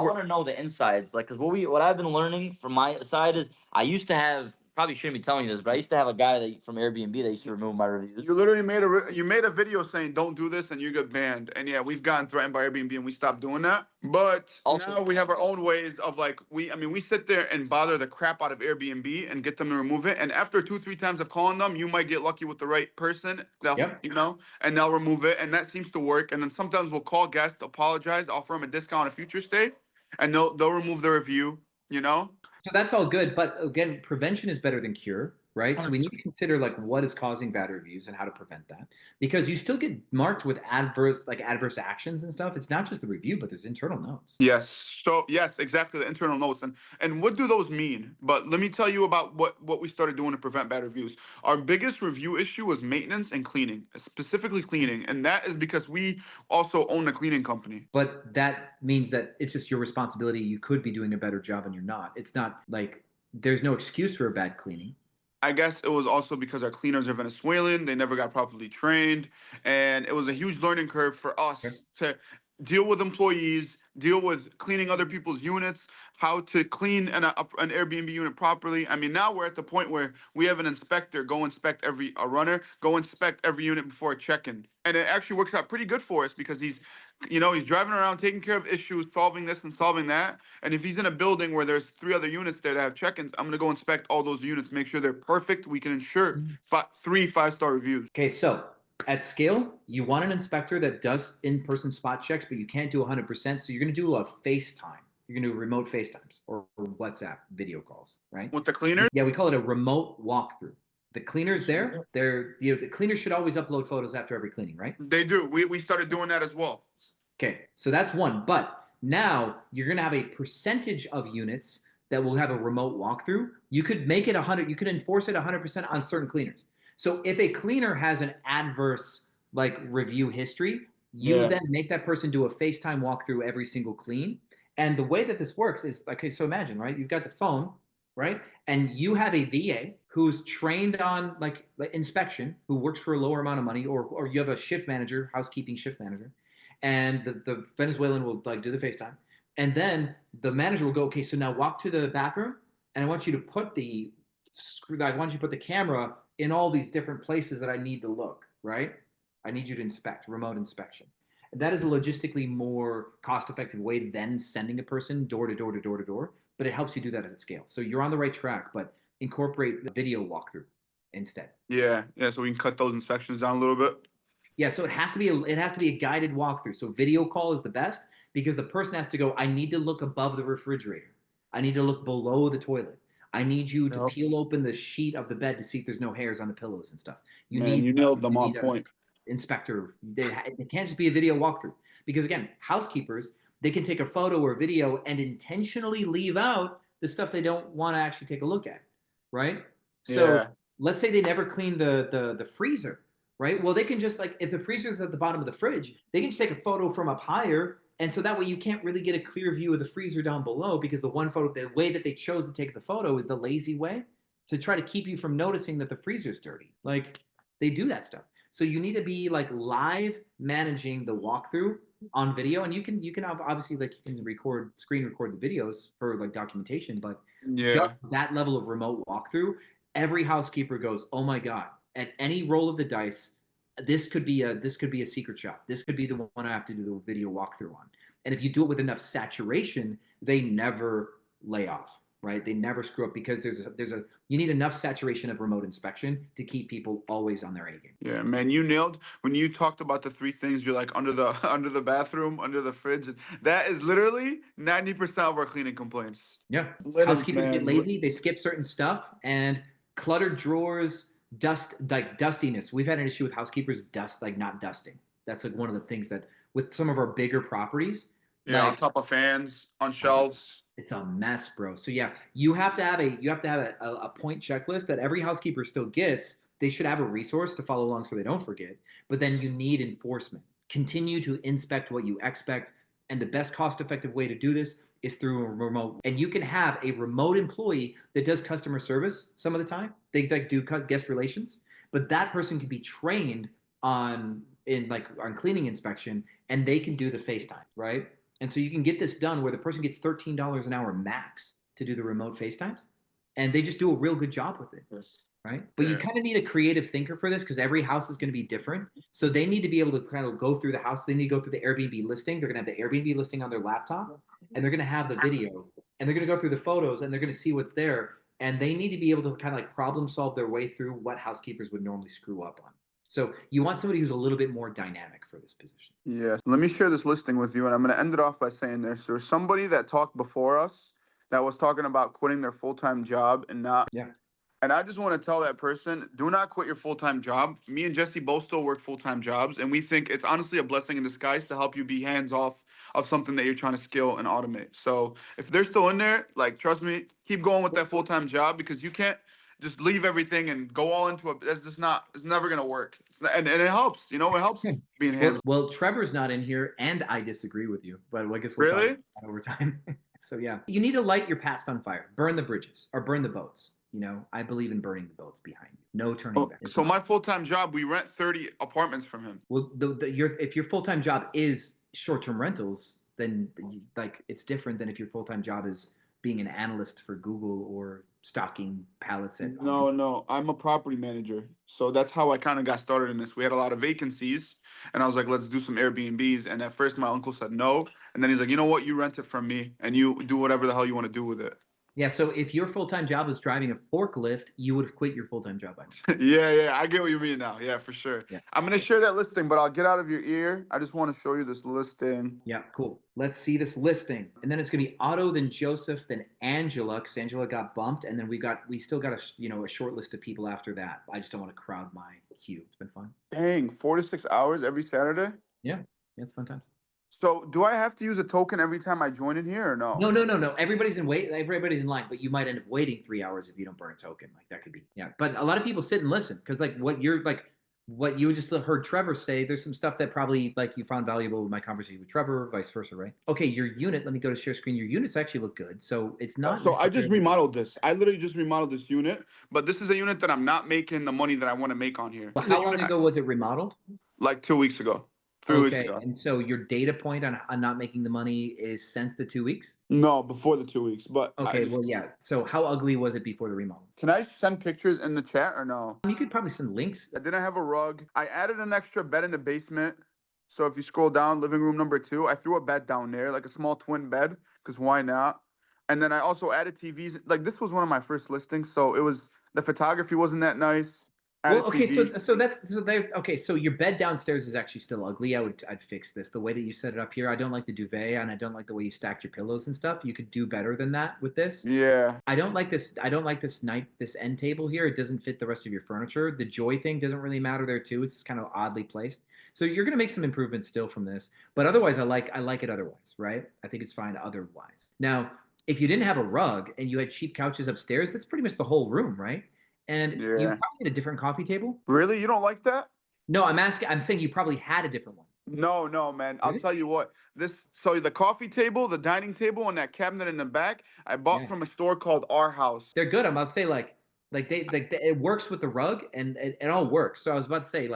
want to know the insides, like, because what I've been learning from my side is I used to have, probably shouldn't be telling you this, but I used to have a guy from Airbnb that used to remove my reviews. You literally made a video saying don't do this and you get banned. And yeah, we've gotten threatened by Airbnb and we stopped doing that. But also, now we have our own ways of like we sit there and bother the crap out of Airbnb and get them to remove it. And after 2-3 times of calling them, you might get lucky with the right person. And they'll remove it. And that seems to work. And then sometimes we'll call guests, apologize, offer them a discount on a future stay, and they'll remove the review. So that's all good, but again, prevention is better than cure, right? So we need to consider like what is causing bad reviews and how to prevent that, because you still get marked with adverse actions and stuff. It's not just the review, but there's internal notes. Yes. So yes, exactly, the internal notes. And what do those mean? But let me tell you about what we started doing to prevent bad reviews. Our biggest review issue was maintenance and cleaning, specifically cleaning, and that is because we also own a cleaning company. But that means that it's just your responsibility. You could be doing a better job and you're not. It's not like there's no excuse for a bad cleaning. I guess it was also because our cleaners are Venezuelan. They never got properly trained. And it was a huge learning curve for us to deal with employees, deal with cleaning other people's units, how to clean an Airbnb unit properly. I mean, now we're at the point where we have an inspector go inspect a runner, go inspect every unit before a check-in. And it actually works out pretty good for us because he's driving around taking care of issues, solving this and solving that. And if he's in a building where there's 3 other units there that have check-ins, I'm going to go inspect all those units, make sure they're perfect. We can ensure 3 5-star reviews. Okay, so at scale, you want an inspector that does in-person spot checks, but you can't do 100%. So you're going to do a FaceTime. You're going to do remote FaceTimes or WhatsApp video calls, right? With the cleaners? Yeah, we call it a remote walkthrough. The cleaners the cleaners should always upload photos after every cleaning, right? They do. We started doing that as well. Okay, so that's one. But now you're going to have a percentage of units that will have a remote walkthrough. You could make it 100. You could enforce it 100% on certain cleaners. So if a cleaner has an adverse review history, you then make that person do a FaceTime walkthrough every single clean. And the way that this works is, okay, so imagine, right? You've got the phone, right? And you have a VA who's trained on inspection, who works for a lower amount of money, or you have a shift manager, housekeeping shift manager, and the Venezuelan will do the FaceTime. And then the manager will go, okay, so now walk to the bathroom, and I want you to put the camera in all these different places that I need to look, right? I need you to inspect, remote inspection. That is a logistically more cost-effective way than sending a person door to door to door to door, but it helps you do that at scale. So you're on the right track, but incorporate the video walkthrough instead. Yeah, so we can cut those inspections down a little bit. Yeah, so it has to be a guided walkthrough. So video call is the best because the person has to go, I need to look above the refrigerator. I need to look below the toilet. I need you to peel open the sheet of the bed to see if there's no hairs on the pillows and stuff. You nailed them on point. Inspector. It can't just be a video walkthrough because again, housekeepers, they can take a photo or video and intentionally leave out the stuff they don't want to actually take a look at, right? So let's say they never clean the freezer, right? Well, they can just like if the freezer's at the bottom of the fridge, they can just take a photo from up higher, and so that way you can't really get a clear view of the freezer down below because the one photo, the way that they chose to take the photo is the lazy way to try to keep you from noticing that the freezer's dirty. Like they do that stuff. So you need to be like live managing the walkthrough on video, and you can obviously like you can screen record the videos for like documentation, but Yeah. just that level of remote walkthrough, every housekeeper goes, "Oh my god!" At any roll of the dice, this could be a secret shop. This could be the one I have to do the video walkthrough on. And if you do it with enough saturation, they never lay off, right? They never screw up because there's a you need enough saturation of remote inspection to keep people always on their A game. Yeah, man, you nailed when you talked about the three things. You're like under the under the bathroom, under the fridge. That is literally 90% of our cleaning complaints. Yeah. Litters, Housekeepers get man. lazy, they skip certain stuff, and cluttered drawers, dustiness. We've had an issue with housekeepers not dusting. That's like one of the things that with some of our bigger properties, Yeah, on like top of fans, on oh, shelves. it's a mess, bro. So yeah, you have to have a point checklist that every housekeeper still gets. They should have a resource to follow along so they don't forget. But then you need enforcement. Continue to inspect what you expect, and the best cost-effective way to do this is through a remote. And you can have a remote employee that does customer service some of the time. They like do guest relations, but that person can be trained on on cleaning inspection, and they can do the FaceTime, right? And so you can get this done where the person gets $13 an hour max to do the remote FaceTimes, and they just do a real good job with it, right? But you Yeah. kind of need a creative thinker for this because every house is going to be different. So they need to be able to kind of go through the house. They need to go through the Airbnb listing. They're going to have the Airbnb listing on their laptop, and they're going to have the video, and they're going to go through the photos, and they're going to see what's there. And they need to be able to kind of like problem solve their way through what housekeepers would normally screw up on. So you want somebody who's a little bit more dynamic for this position. Yeah. Let me share this listing with you, and I'm going to end it off by saying this. There was somebody that talked before us that was talking about quitting their full-time job and not. Yeah. And I just want to tell that person, do not quit your full-time job. Me and Jesse both still work full-time jobs, and we think it's honestly a blessing in disguise to help you be hands-off of something that you're trying to scale and automate. So if they're still in there, like, trust me, keep going with that full-time job because you can't just leave everything and go all into it. That's just not, it's never going to work. And it helps, it helps being hands. Well, Trevor's not in here, and I disagree with you, but I guess we'll talk Really? about that over time. So yeah, you need to light your past on fire, burn the bridges, or burn the boats. I believe in burning the boats behind you. No turning back. So my full-time job, we rent 30 apartments from him. Well, if your full-time job is short-term rentals, then it's different than if your full-time job is being an analyst for Google or stocking pallets at. No, I'm a property manager. So that's how I kind of got started in this. We had a lot of vacancies, and I was like, let's do some Airbnbs. And at first, my uncle said no. And then he's like, you know what? You rent it from me, and you do whatever the hell you want to do with it. Yeah, so if your full-time job was driving a forklift, you would have quit your full-time job by now. Yeah, I get what you mean now. Yeah, for sure. Yeah. I'm going to share that listing, but I'll get out of your ear. I just want to show you this listing. Yeah, cool. Let's see this listing. And then it's going to be Otto, then Joseph, then Angela, because Angela got bumped. And then we still got a short list of people after that. I just don't want to crowd my queue. It's been fun. Dang, 4 to 6 hours every Saturday? Yeah, it's fun times. So do I have to use a token every time I join in here or no? No. Everybody's in line, but you might end up waiting 3 hours if you don't burn a token. Like that could be, yeah. But a lot of people sit and listen because what you just heard Trevor say, there's some stuff that probably you found valuable with my conversation with Trevor, vice versa, right? Okay, your unit, let me go to share screen. Your units actually look good. So it's not. So I just remodeled this. I literally just remodeled this unit, but this is a unit that I'm not making the money that I want to make on here. Well, how long ago was it remodeled? Like 2 weeks ago. 3 weeks ago. And so your data point on not making the money is since the 2 weeks? No, before the 2 weeks. But okay, well, yeah. So how ugly was it before the remodel? Can I send pictures in the chat or no? You could probably send links. I didn't have a rug. I added an extra bed in the basement. So if you scroll down, living room number 2, I threw a bed down there, like a small twin bed, because why not? And then I also added TVs. Like this was one of my first listings, so the photography wasn't that nice. Well, okay, so your bed downstairs is actually still ugly. I'd fix this. The way that you set it up here, I don't like the duvet, and I don't like the way you stacked your pillows and stuff. You could do better than that with this. Yeah. I don't like this end table here. It doesn't fit the rest of your furniture. The joy thing doesn't really matter there too. It's just kind of oddly placed. So you're gonna make some improvements still from this, but otherwise, I like it otherwise, right? I think it's fine otherwise. Now, if you didn't have a rug and you had cheap couches upstairs, that's pretty much the whole room, right? and you Yeah. probably had a different coffee table. Really? You don't like that? No, I'm saying you probably had a different one. No, man. I'll Really? tell you what. So the coffee table, the dining table, and that cabinet in the back, I bought Yeah. from a store called Our House. They're good. I'm about to say it works with the rug and it all works. So I was about to say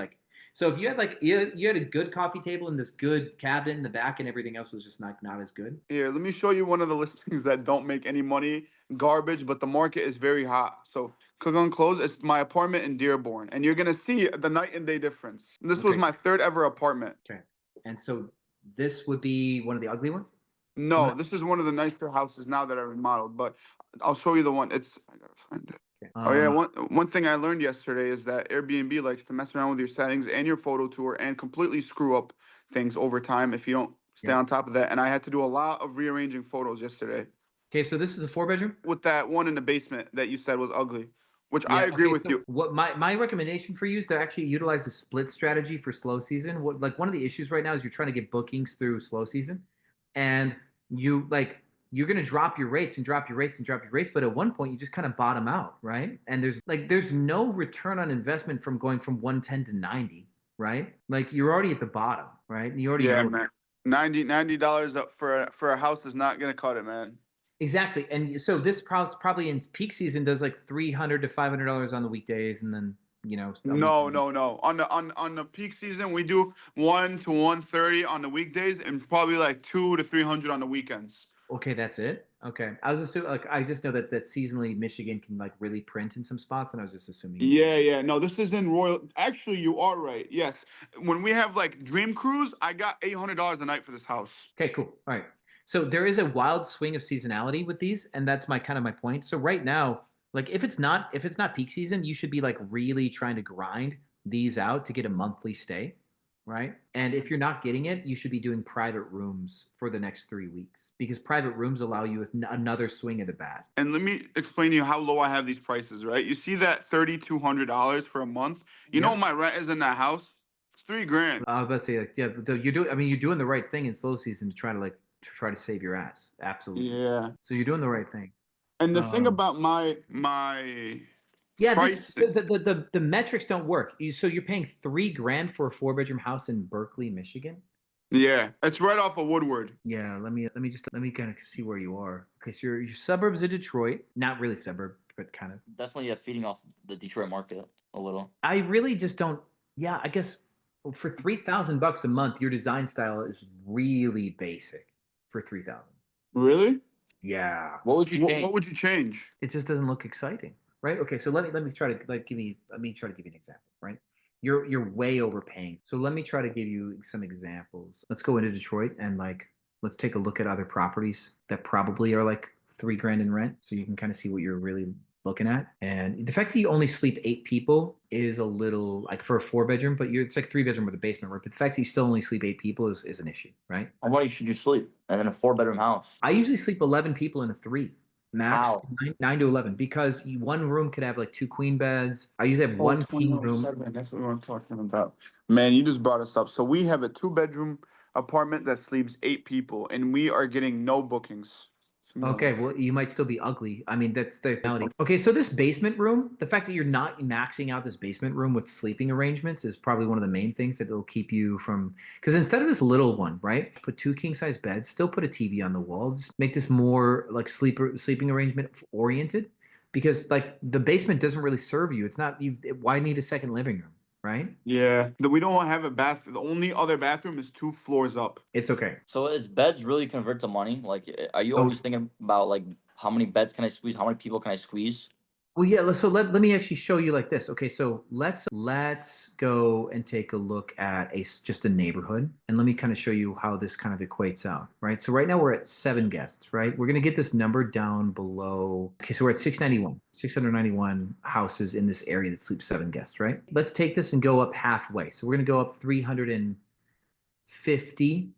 so if you had you had a good coffee table and this good cabinet in the back and everything else was just not as good. Here, let me show you one of the listings that don't make any money, garbage, but the market is very hot. So click on close. It's my apartment in Dearborn, and you're gonna see the night and day difference. This was Okay. my third ever apartment. Okay. And so this would be one of the ugly ones? No, this is one of the nicer houses now that I remodeled, but I'll show you the one. I gotta find it. Okay. Oh yeah, one thing I learned yesterday is that Airbnb likes to mess around with your settings and your photo tour and completely screw up things over time if you don't stay Yeah. on top of that. And I had to do a lot of rearranging photos yesterday Okay, so this is a 4-bedroom? with that one in the basement that you said was ugly, which Yeah, I agree okay, with so you. what my recommendation for you is to actually utilize the split strategy for slow season. One of the issues right now is you're trying to get bookings through slow season, and you're going to drop your rates and drop your rates and drop your rates, but at one point you just kind of bottom out, right? And there's no return on investment from going from 110 to 90, right? Like you're already at the bottom, right? And you already Yeah, know man. $90 up for a house is not gonna cut it, man. exactly. And so this house probably in peak season does like $300 to $500 on the weekdays, and then No. On the peak season, we do 1 to 130 on the weekdays, and probably like 2 to 300 on the weekends. Okay, that's it. Okay, I was assuming I just know that seasonally Michigan can really print in some spots, and I was just assuming. Yeah. No, this is in Royal. Actually, you are right. Yes, when we have like Dream Cruise, I got $800 a night for this house. Okay, cool. All right. So there is a wild swing of seasonality with these, and that's my point. So right now, if it's not peak season, you should be really trying to grind these out to get a monthly stay, right? And if you're not getting it, you should be doing private rooms for the next 3 weeks because private rooms allow you another swing of the bat. And let me explain to you how low I have these prices, right? You see that $3,200 for a month? You know Yep. what my rent is in that house? It's $3,000. I was about to say, yeah, you're doing the right thing in slow season to try to save your ass. Absolutely. Yeah. So you're doing the right thing. And the thing Um, about my Yeah, price, the metrics don't work. So you're paying $3,000 for a 4-bedroom house in Berkeley, Michigan. yeah, it's right off of Woodward. Yeah, let me kind of see where you are. Okay, so your suburbs of Detroit, not really suburb, but kind of. Definitely feeding off the Detroit market a little. I really just don't. Yeah, I guess for $3,000 a month, your design style is really basic for $3,000. Really? Yeah, What would you change? What would you change? it just doesn't look exciting, right? Okay, so let me try to let me try to give you an example, right? You're way overpaying. So let me try to give you some examples. Let's go into Detroit and let's take a look at other properties that probably are like $3,000 in rent, so you can kind of see what you're really looking at. And the fact that you only sleep 8 people is a little for a 4-bedroom, but it's like 3-bedroom with a basement, right? But the fact that you still only sleep 8 people is an issue, right? How many should you sleep in a 4-bedroom house? I usually sleep 11 people in a 3. Max How? 9 to 11 because one room could have 2 queen beds. I usually have one king room. That's what I'm talking about. Man, you just brought us up. So we have a 2-bedroom apartment that sleeps 8 people, and we are getting no bookings. Okay, well, you might still be ugly. I mean, that's the reality. Okay, so this basement room, the fact that you're not maxing out this basement room with sleeping arrangements is probably one of the main things that will keep you from. Because instead of this little one, right, put 2 king size beds, still put a TV on the wall, just make this more sleeping arrangement oriented. Because the basement doesn't really serve you. It's not. Why need a second living room? Right? Yeah, we don't have a bathroom. The only other bathroom is 2 floors up. It's okay. So is beds really convert to money? Are you always thinking about how many beds can I squeeze? How many people can I squeeze? Well, yeah. So let me actually show you this. Okay, so let's go and take a look at just a neighborhood, and let me kind of show you how this kind of equates out, right? So right now we're at 7 guests, right? We're gonna get this number down below. Okay, so we're at 691 houses in this area that sleep 7 guests, right? Let's take this and go up halfway. So we're gonna go up 350.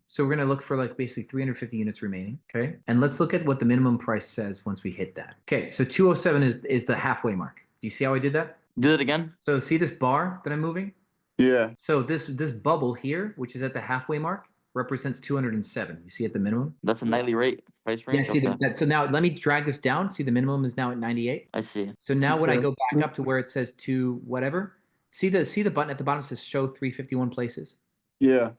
So we're going to look for basically 350 units remaining. Okay. And let's look at what the minimum price says once we hit that. Okay. So 207 is the halfway mark. Do you see how I did that? Do it again. So see this bar that I'm moving? Yeah. So this bubble here, which is at the halfway mark, represents 207. You see at the minimum? That's a nightly rate price Yeah, range. see Okay. that. So now let me drag this down. See the minimum is now at 98. I see. So now when I Okay. go back up to where it says to whatever, see the button at the bottom says show 351 places. Yeah.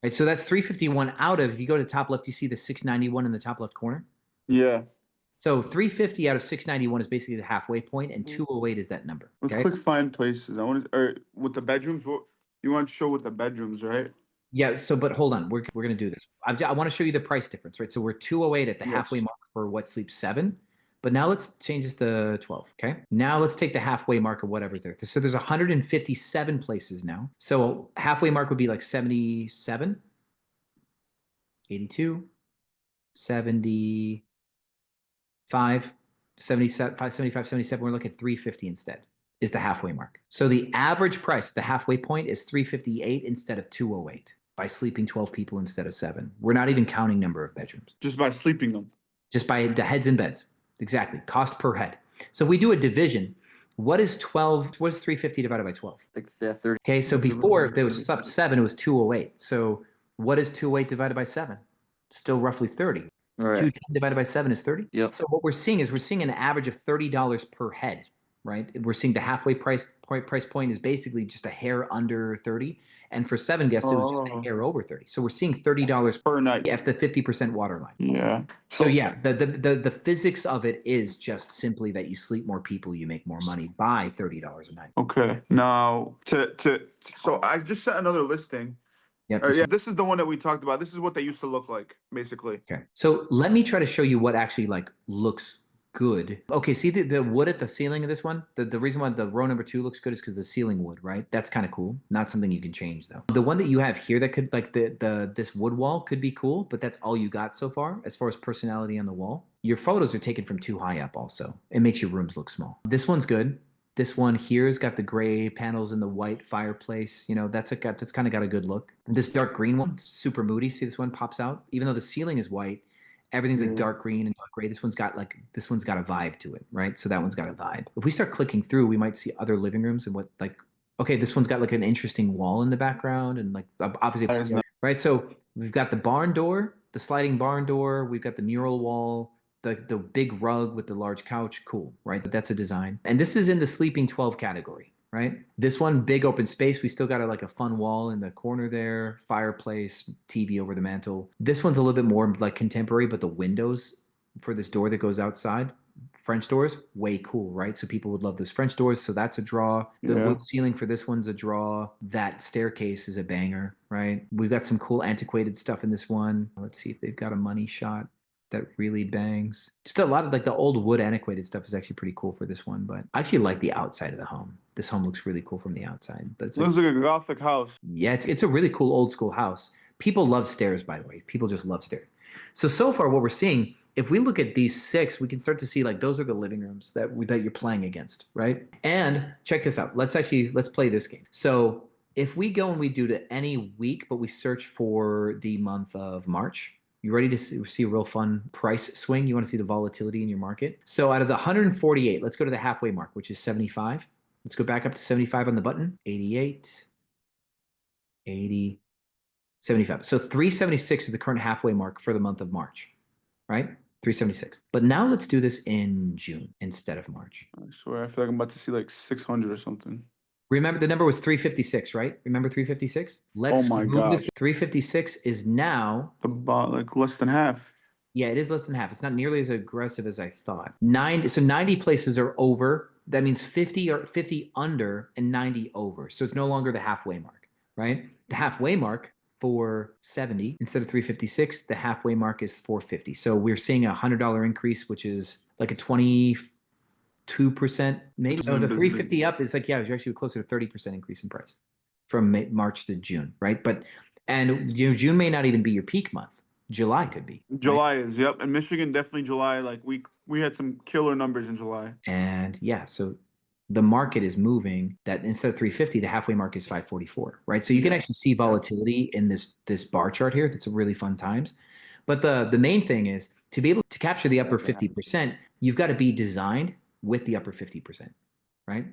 Right. So that's 351 out of, if you go to the top left, you see the 691 in the top left corner. Yeah. So 350 out of 691 is basically the halfway point, and 208 is that number. Let's Okay. click find places. I want to, or with the bedrooms. What you want to show with the bedrooms, right? Yeah. So, but hold on, we're gonna do this. I want to show you the price difference, right? So we're 208 at the halfway Yes. mark for what sleeps 7, but now let's change this to 12. Okay. Now let's take the halfway mark of whatever's there. So there's 157 places now. So halfway mark would be like 77, 82, 75, 75, 77. We're looking at 350 instead is the halfway mark. So the average price, the halfway point, is 358 instead of 208 by sleeping 12 people instead of 7. We're not even counting number of bedrooms. Just by sleeping them. Just by the heads and beds. Exactly. Cost per head. So if we do a division, what is 350 divided by 12? Like, yeah, 30. Okay, so before there was sub 7, it was 208. So what is 208 divided by 7? Still roughly 30. Right. 210 divided by 7 is 30. Yep. So what we're seeing is an average of $30 per head, right? We're seeing the halfway price point is basically just a hair under 30. And for 7 guests, it was just a hair over 30. So we're seeing $30 Per night. at the 50% water line. Yeah. So yeah, the physics of it is just simply that you sleep more people, you make more money by $30 a night. Okay. Now so I just sent another listing. Yep, Yeah, this is the one that we talked about. This is what they used to look like, basically. Okay. So let me try to show you what actually like looks good. Okay, see the wood at the ceiling of this one? The reason why the row number 2 looks good is because the ceiling wood, right? That's kind of cool. Not something you can change though. The one that you have here that could like this wood wall could be cool, but that's all you got so far as personality on the wall. Your photos are taken from too high up also. It makes your rooms look small. This one's good. This one here's got the gray panels and the white fireplace. You know, that's kind of got a good look. This dark green one, super moody. See, this one pops out. Even though the ceiling is white, everything's like dark green and dark gray. This one's got a vibe to it, right? So that one's got a vibe. If we start clicking through, we might see other living rooms and okay, this one's got like an interesting wall in the background and like obviously, right? So we've got the barn door, the sliding barn door. We've got the mural wall. The big rug with the large couch, cool, right? That's a design. And this is in the sleeping 12 category, right? This one, big open space. We still got a fun wall in the corner there, fireplace, TV over the mantle. This one's a little bit more like contemporary, but the windows for this door that goes outside, French doors, way cool, right? So people would love those French doors. So that's a draw. The wood ceiling for this one's a draw. That staircase is a banger, right? We've got some cool antiquated stuff in this one. Let's see if they've got a money shot that really bangs. Just a lot of like the old wood antiquated stuff is actually pretty cool for this one, but I actually like the outside of the home. This home looks really cool from the outside, but it's looks like a Gothic house. Yeah, it's a really cool old school house. People love stairs, by the way. People just love stairs. So far what we're seeing, if we look at these 6, we can start to see like those are the living rooms that you're playing against, right? And check this out. Let's play this game. So if we go and we do to any week, but we search for the month of March, you ready to see a real fun price swing? You want to see the volatility in your market? So out of the 148, let's go to the halfway mark, which is 75. Let's go back up to 75 on the button. 88, 80, 75. So 376 is the current halfway mark for the month of March, right? 376. But now let's do this in June instead of March. I swear, I feel like I'm about to see like 600 or something. Remember the number was 356, right? Remember 356? Let's move this. 356 is now about like less than half. Yeah, it is less than half. It's not nearly as aggressive as I thought. 90 places are over. That means 50 under and 90 over. So it's no longer the halfway mark, right? The halfway mark for 70 instead of 356, the halfway mark is 450. So we're seeing a $100 increase, which is like a 22%, maybe. No, the 350 up is like, yeah, you're actually closer to 30% increase in price from March to June, right? And June may not even be your peak month. July could be. July is, yep. And Michigan, definitely July. Like we had some killer numbers in July. And yeah, so the market is moving that instead of 350, the halfway mark is 544, right? So you can actually see volatility in this bar chart here. That's a really fun times. But the main thing is to be able to capture the upper 50%, you've got to be designed with the upper 50%, right?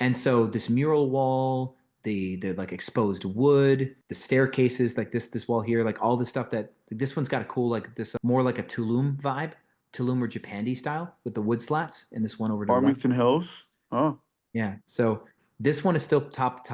And so this mural wall, the like exposed wood, the staircases, like this wall here, like all the stuff that this one's got a cool like this more like a Tulum vibe, Tulum or Japandi style with the wood slats, and this one over to the left. Farmington Hills. Oh, Yeah. So this one is still top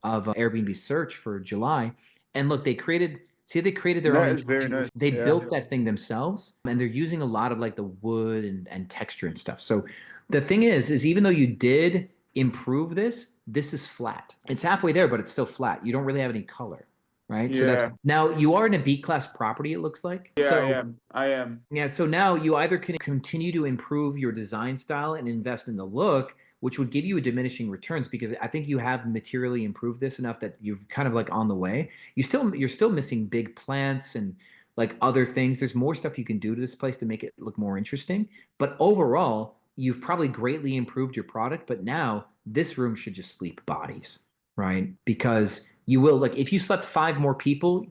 of Airbnb search for July. And look, they created their that own. is very nice. They Yeah. built that thing themselves, and they're using a lot of like the wood and texture and stuff. So the thing is even though you did improve this is flat. It's halfway there, but it's still flat. You don't really have any color, right? So that's Yeah. now you are in a B class property, it looks like. Yeah, So I am. yeah, so now you either can continue to improve your design style and invest in the look, which would give you a diminishing returns because I think you have materially improved this enough that you've kind of like on the way. You're still missing big plants and like other things. There's more stuff you can do to this place to make it look more interesting. But overall, you've probably greatly improved your product, but now this room should just sleep bodies, right? Because you will like if you slept 5 more people,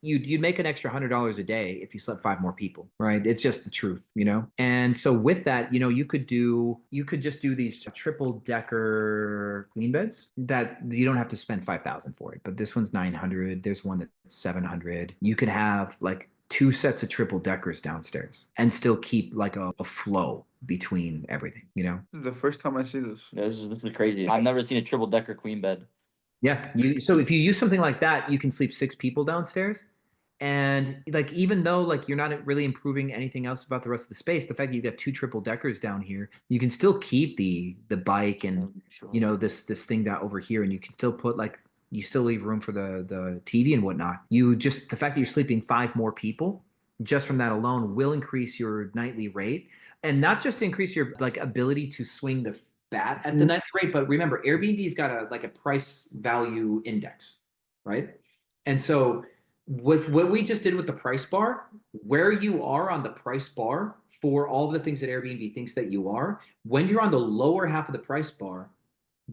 you'd make an extra $100 a day if you slept 5 more people, right? It's just the truth, you know? And so with that, you know, you could just do these triple decker queen beds that you don't have to spend 5,000 for it. But this one's 900. There's one that's 700. You could have like 2 sets of triple deckers downstairs and still keep like a flow between everything, you know? This is the first time I see this. Yeah, this is crazy. I've never seen a triple decker queen bed. Yeah. So if you use something like that, you can sleep 6 people downstairs. And like even though like you're not really improving anything else about the rest of the space, the fact that you've got 2 triple deckers down here, you can still keep the bike and you know this thing down over here, and you can still put like you still leave room for the TV and whatnot. You just the fact that you're sleeping 5 more people just from that alone will increase your nightly rate, and not just increase your like ability to swing the bat at the nightly rate, but remember Airbnb's got a price value index, right? And so with what we just did with the price bar, where you are on the price bar for all the things that Airbnb thinks that you are, when you're on the lower half of the price bar,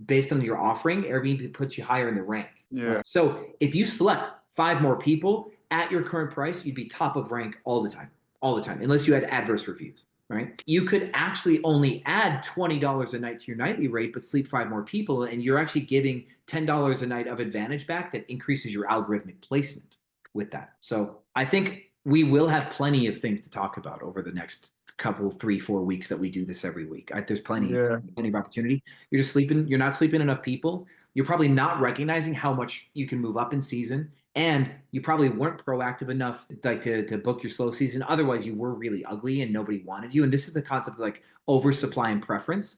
based on your offering, Airbnb puts you higher in the rank. Yeah. So if you select 5 more people at your current price, you'd be top of rank all the time, unless you had adverse reviews, right? You could actually only add $20 a night to your nightly rate, but sleep 5 more people, and you're actually giving $10 a night of advantage back that increases your algorithmic placement with that. So I think we will have plenty of things to talk about over the next couple 3-4 weeks that we do this every week. There's plenty of opportunity. You're not sleeping enough people. You're probably not recognizing how much you can move up in season, and you probably weren't proactive enough like to book your slow season. Otherwise you were really ugly and nobody wanted you. And this is the concept of like oversupply and preference.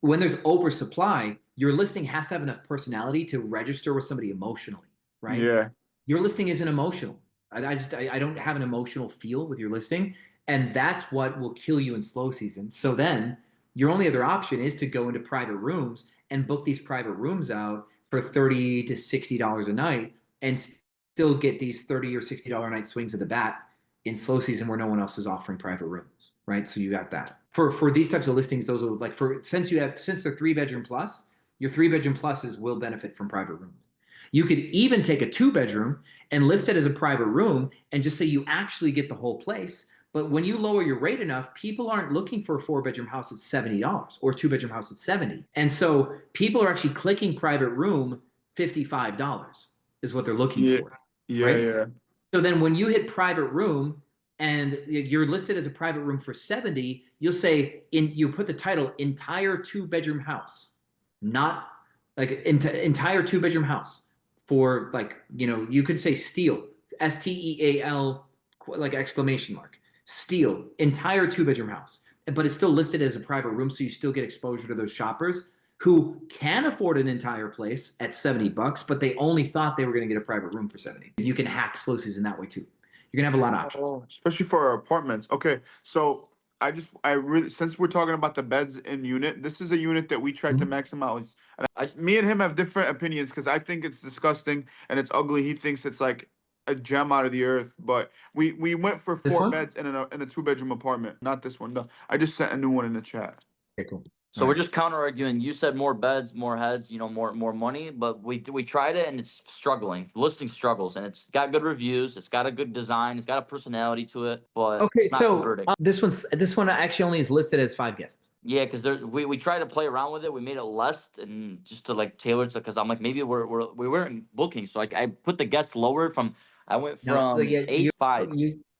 When there's oversupply, your listing has to have enough personality to register with somebody emotionally, right? Yeah. Your listing isn't emotional. I don't have an emotional feel with your listing, and that's what will kill you in slow season. So then your only other option is to go into private rooms and book these private rooms out for $30 to $60 a night and still get these $30 or $60 a night swings of the bat in slow season where no one else is offering private rooms, right? So you got that. For these types of listings, those are like since they're 3-bedroom plus, your 3-bedroom pluses will benefit from private rooms. You could even take a 2-bedroom and list it as a private room and just say you actually get the whole place. But when you lower your rate enough, people aren't looking for a 4-bedroom house at $70 or a 2-bedroom house at $70. And so people are actually clicking private room $55 is what they're looking for. Right? Yeah. So then when you hit private room and you're listed as a private room for 70, you'll say you put the title entire 2-bedroom house, not like entire 2-bedroom house. For like, you know, you could say steal, STEAL, like exclamation mark, steal, entire 2-bedroom house, but it's still listed as a private room, so you still get exposure to those shoppers who can afford an entire place at $70, but they only thought they were going to get a private room for 70. You can hack slow season that way too. You're gonna have a lot of options, especially for our apartments. Okay, so I really, since we're talking about the beds in unit, this is a unit that we tried to maximize. And me and him have different opinions because I think it's disgusting and it's ugly. He thinks it's like a gem out of the earth. But we went for This 4 one? beds in a 2-bedroom apartment. Not this one. No, I just sent a new one in the chat. Okay, cool. So we're just counter arguing. You said more beds, more heads, more money, but we tried it and it's struggling. The listing struggles, and it's got good reviews. It's got a good design. It's got a personality to it, but Okay, it's not so converting. this one actually only is listed as 5 guests. Yeah, because we tried to play around with it. We made it less and just to like tailor it because I'm like maybe we weren't booking, so I put the guests lower from I went No, from yeah, 8 5.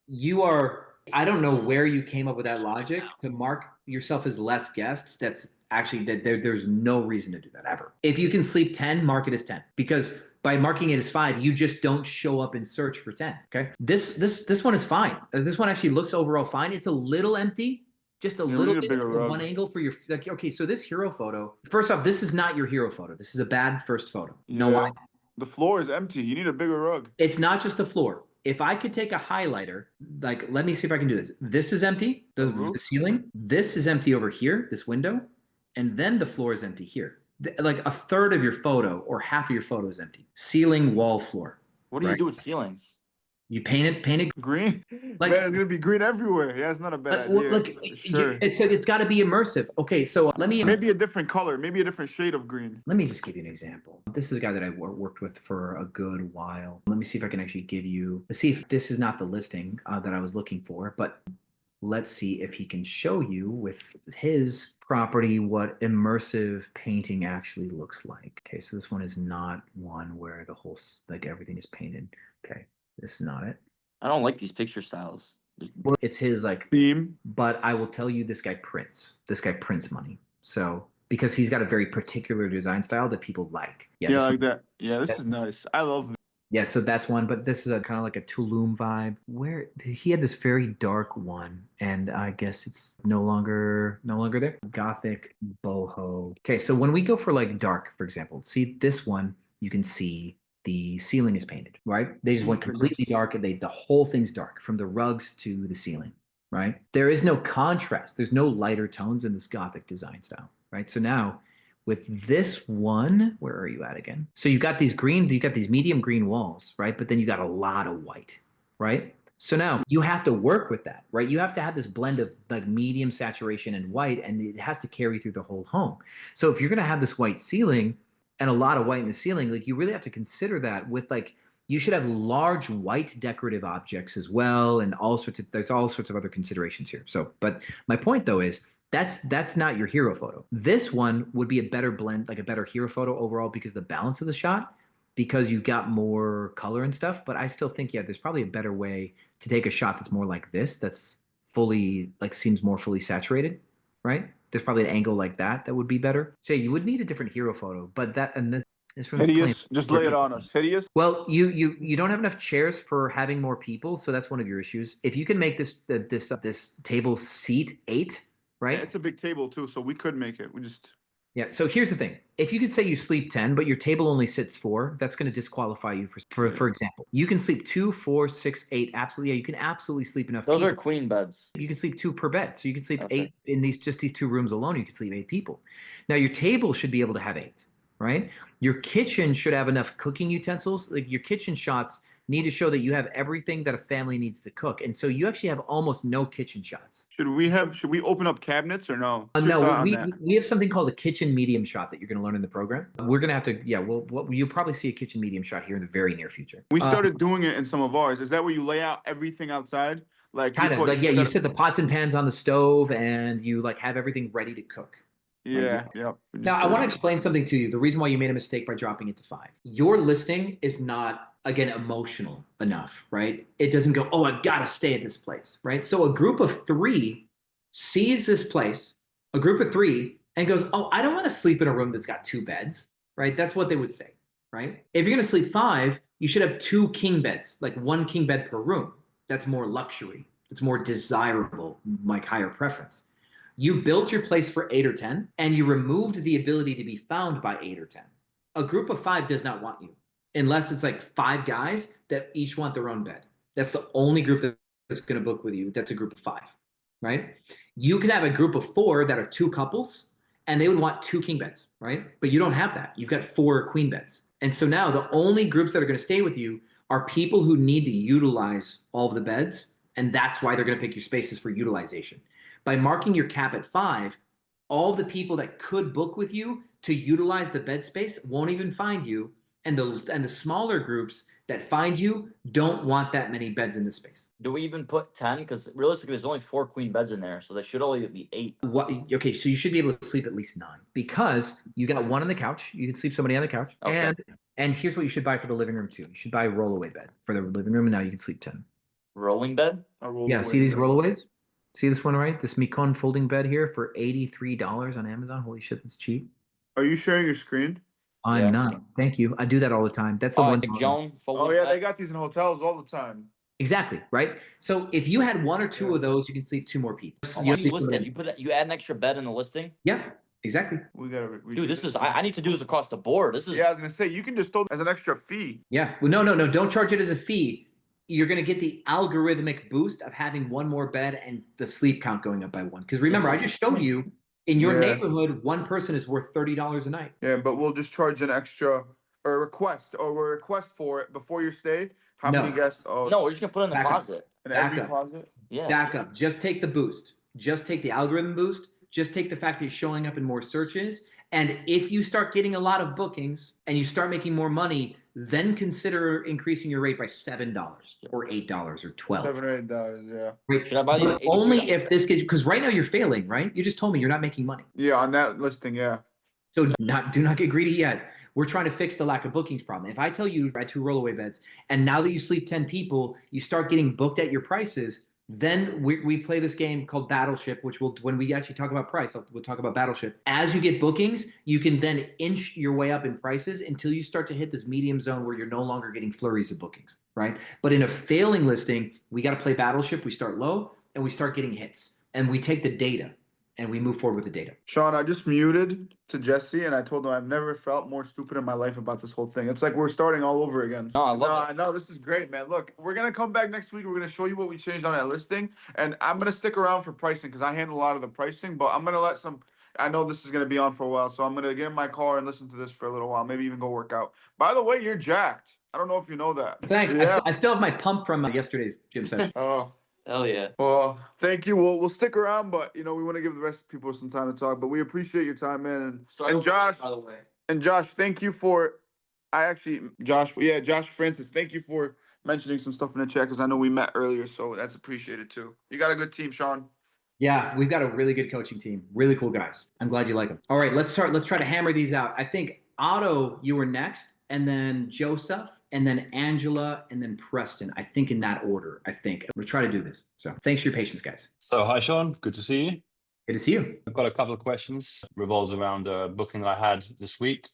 you are. I don't know where you came up with that logic to mark yourself as less guests. That's actually there's no reason to do that ever. If you can sleep 10, mark it as 10 because by marking it as 5, you just don't show up in search for 10. Okay, this one is fine. This one actually looks overall fine. It's a little empty. Just a we little need a bit bigger of rug. one angle for your like, okay, so this hero photo. First off, this is not your hero photo. This is a bad first photo. Know why? The floor is empty. You need a bigger rug. It's not just the floor. If I could take a highlighter, like, let me see if I can do this. This is empty, the ceiling. This is empty over here, this window. And then the floor is empty here. Like a third of your photo or half of your photo is empty. Ceiling, wall, floor. What do you do with ceilings? You paint it Green? like, Man, it's going to be green everywhere. Yeah, it's not a bad idea. look, Sure. it's got to be immersive. Okay, so let me Maybe a different color, maybe a different shade of green. let me just give you an example. This is a guy that I worked with for a good while. Let me see if I can actually give you. Let's see if this is not the listing that I was looking for, but let's see if he can show you with his property what immersive painting actually looks like. Okay, so this one is not one where the whole like everything is painted. Okay, this is not it. I don't like these picture styles. Well, it's his like theme, but I will tell you, this guy prints. This guy prints money. So because he's got a very particular design style that people like. Yeah, like that. Yeah, this is nice. I love it. Yeah, so that's one, but this is a kind of like a Tulum vibe where he had this very dark one, and I guess it's no longer there. Gothic, boho. Okay, so when we go for like dark, for example, see this one, you can see the ceiling is painted, right? They just went completely dark, and the whole thing's dark from the rugs to the ceiling, right? There is no contrast. There's no lighter tones in this Gothic design style, right? So now with this one, where are you at again? So you've got these medium green walls, right? But then you got a lot of white, right? So now you have to work with that, right? You have to have this blend of like medium saturation and white, and it has to carry through the whole home. So if you're gonna have this white ceiling and a lot of white in the ceiling, like you really have to consider that with like, you should have large white decorative objects as well, and there's all sorts of other considerations here. So, but my point though is, that's not your hero photo. This one would be a better blend, like a better hero photo overall because the balance of the shot, because you got more color and stuff. But I still think, yeah, there's probably a better way to take a shot that's more like this, that's fully, like seems more fully saturated, right? There's probably an angle like that would be better. So you would need a different hero photo, but this room's hideous. Just lay it on us. Hideous. Well, you don't have enough chairs for having more people, so that's one of your issues. If you can make this table seat 8. Right? Yeah, it's a big table too, so we could make it. Yeah. So here's the thing: if you could say you sleep 10, but your table only sits 4, that's going to disqualify you for example. You can sleep 2, 4, 6, 8. Absolutely, yeah. You can absolutely sleep enough. Those are queen beds. You can sleep 2 per bed, so you can sleep 8 in these 2 rooms alone. You can sleep 8 people. Now your table should be able to have 8, right? Your kitchen should have enough cooking utensils. Like your kitchen shots need to show that you have everything that a family needs to cook. And so you actually have almost no kitchen shots. Should we open up cabinets or no? No, we have something called a kitchen medium shot that you're going to learn in the program. We're going to have to, yeah, you'll probably see a kitchen medium shot here in the very near future. We started doing it in some of ours. Is that where you lay out everything outside? Like kind of like, yeah, you set the pots and pans on the stove and you like have everything ready to cook. Yeah, yeah. Now, I want to explain something to you. The reason why you made a mistake by dropping it to 5. Your listing is not, again, emotional enough, right? It doesn't go, oh, I've got to stay at this place, right? So a group of 3 sees this place, a group of 3, and goes, oh, I don't want to sleep in a room that's got 2 beds, right? That's what they would say, right? If you're going to sleep 5, you should have 2 king beds, like 1 king bed per room. That's more luxury. It's more desirable, like higher preference. You built your place for 8 or 10, and you removed the ability to be found by 8 or 10. A group of 5 does not want you, unless it's like 5 guys that each want their own bed. That's the only group that's going to book with you. That's a group of 5, right? You can have a group of 4 that are 2 couples, and they would want 2 king beds, right? But you don't have that. You've got 4 queen beds. And so now the only groups that are going to stay with you are people who need to utilize all of the beds, and that's why they're going to pick your spaces for utilization. By marking your cap at 5, all the people that could book with you to utilize the bed space won't even find you, and the smaller groups that find you don't want that many beds in the space. Do we even put 10? Because realistically, there's only 4 queen beds in there, so there should only be 8. What? Okay, so you should be able to sleep at least 9 because you got one on the couch. You can sleep somebody on the couch, Okay. and here's what you should buy for the living room too. You should buy a rollaway bed for the living room, and now you can sleep 10. Rolling bed? Yeah, see these rollaways? See this one, right? This Mekon folding bed here for $83 on Amazon. Holy shit, that's cheap. Are you sharing your screen? I'm Yes. not. Thank you. I do that all the time. That's the one. Like Joan. Oh yeah, they got these in hotels all the time. Exactly, right? So if you had 1 or 2 of those, you can sleep 2 more people. Oh, You you sleep list somebody- it. You add an extra bed in the listing. Yeah, exactly. We gotta. Dude, this is. I need to do this across the board. This is. Yeah, I was gonna say you can just throw as an extra fee. Yeah. Well, no. Don't charge it as a fee. You're going to get the algorithmic boost of having 1 more bed and the sleep count going up by 1. Because remember, I just showed you in your neighborhood, 1 person is worth $30 a night. Yeah, but we'll just charge an extra or request for it before your stay. How many guests? Oh, No, we're just gonna put in a Back up. deposit. in every back up. deposit. Yeah. Back up. Just take the boost. Just take the algorithm boost. Just take the fact that you're showing up in more searches. And if you start getting a lot of bookings and you start making more money, then consider increasing your rate by $7 or $8 or $12. $7 or $8. Yeah. Right. Should I buy these But 83? only if this gets, because right now you're failing, right? You just told me you're not making money. Yeah, on that listing. Yeah. So do not get greedy yet. We're trying to fix the lack of bookings problem. If I tell you buy 2 rollaway beds, and now that you sleep 10 people, you start getting booked at your prices, then we play this game called Battleship, which will, when we actually talk about price, we'll talk about Battleship. As you get bookings, you can then inch your way up in prices until you start to hit this medium zone where you're no longer getting flurries of bookings, right? But in a failing listing, we got to play Battleship. We start low and we start getting hits, and we take the data and we move forward with the data. Sean, I just muted to Jesse and I told him I've never felt more stupid in my life about this whole thing. It's like we're starting all over again. No, I love it. I know this is great, man. Look, we're gonna come back next week. We're gonna show you what we changed on that listing, and I'm gonna stick around for pricing because I handle a lot of the pricing. But I'm gonna let some. I know this is gonna be on for a while, so I'm gonna get in my car and listen to this for a little while. Maybe even go work out. By the way, you're jacked. I don't know if you know that. Thanks. Yeah. I still have my pump from yesterday's gym session. Oh. Hell yeah. Well, thank you. We'll stick around, but we want to give the rest of the people some time to talk. But we appreciate your time, man. And Josh, by the way. and Josh, thank you for. Josh Francis, thank you for mentioning some stuff in the chat because I know we met earlier, so that's appreciated too. You got a good team, Sean. Yeah, we've got a really good coaching team. Really cool guys. I'm glad you like them. All right, let's start. Let's try to hammer these out. I think Otto, you were next, and then Joseph, and then Angela, and then Preston. I think in that order. We'll try to do this. So thanks for your patience, guys. So hi, Sean. Good to see you. Good to see you. I've got a couple of questions. Revolves around a booking I had this week.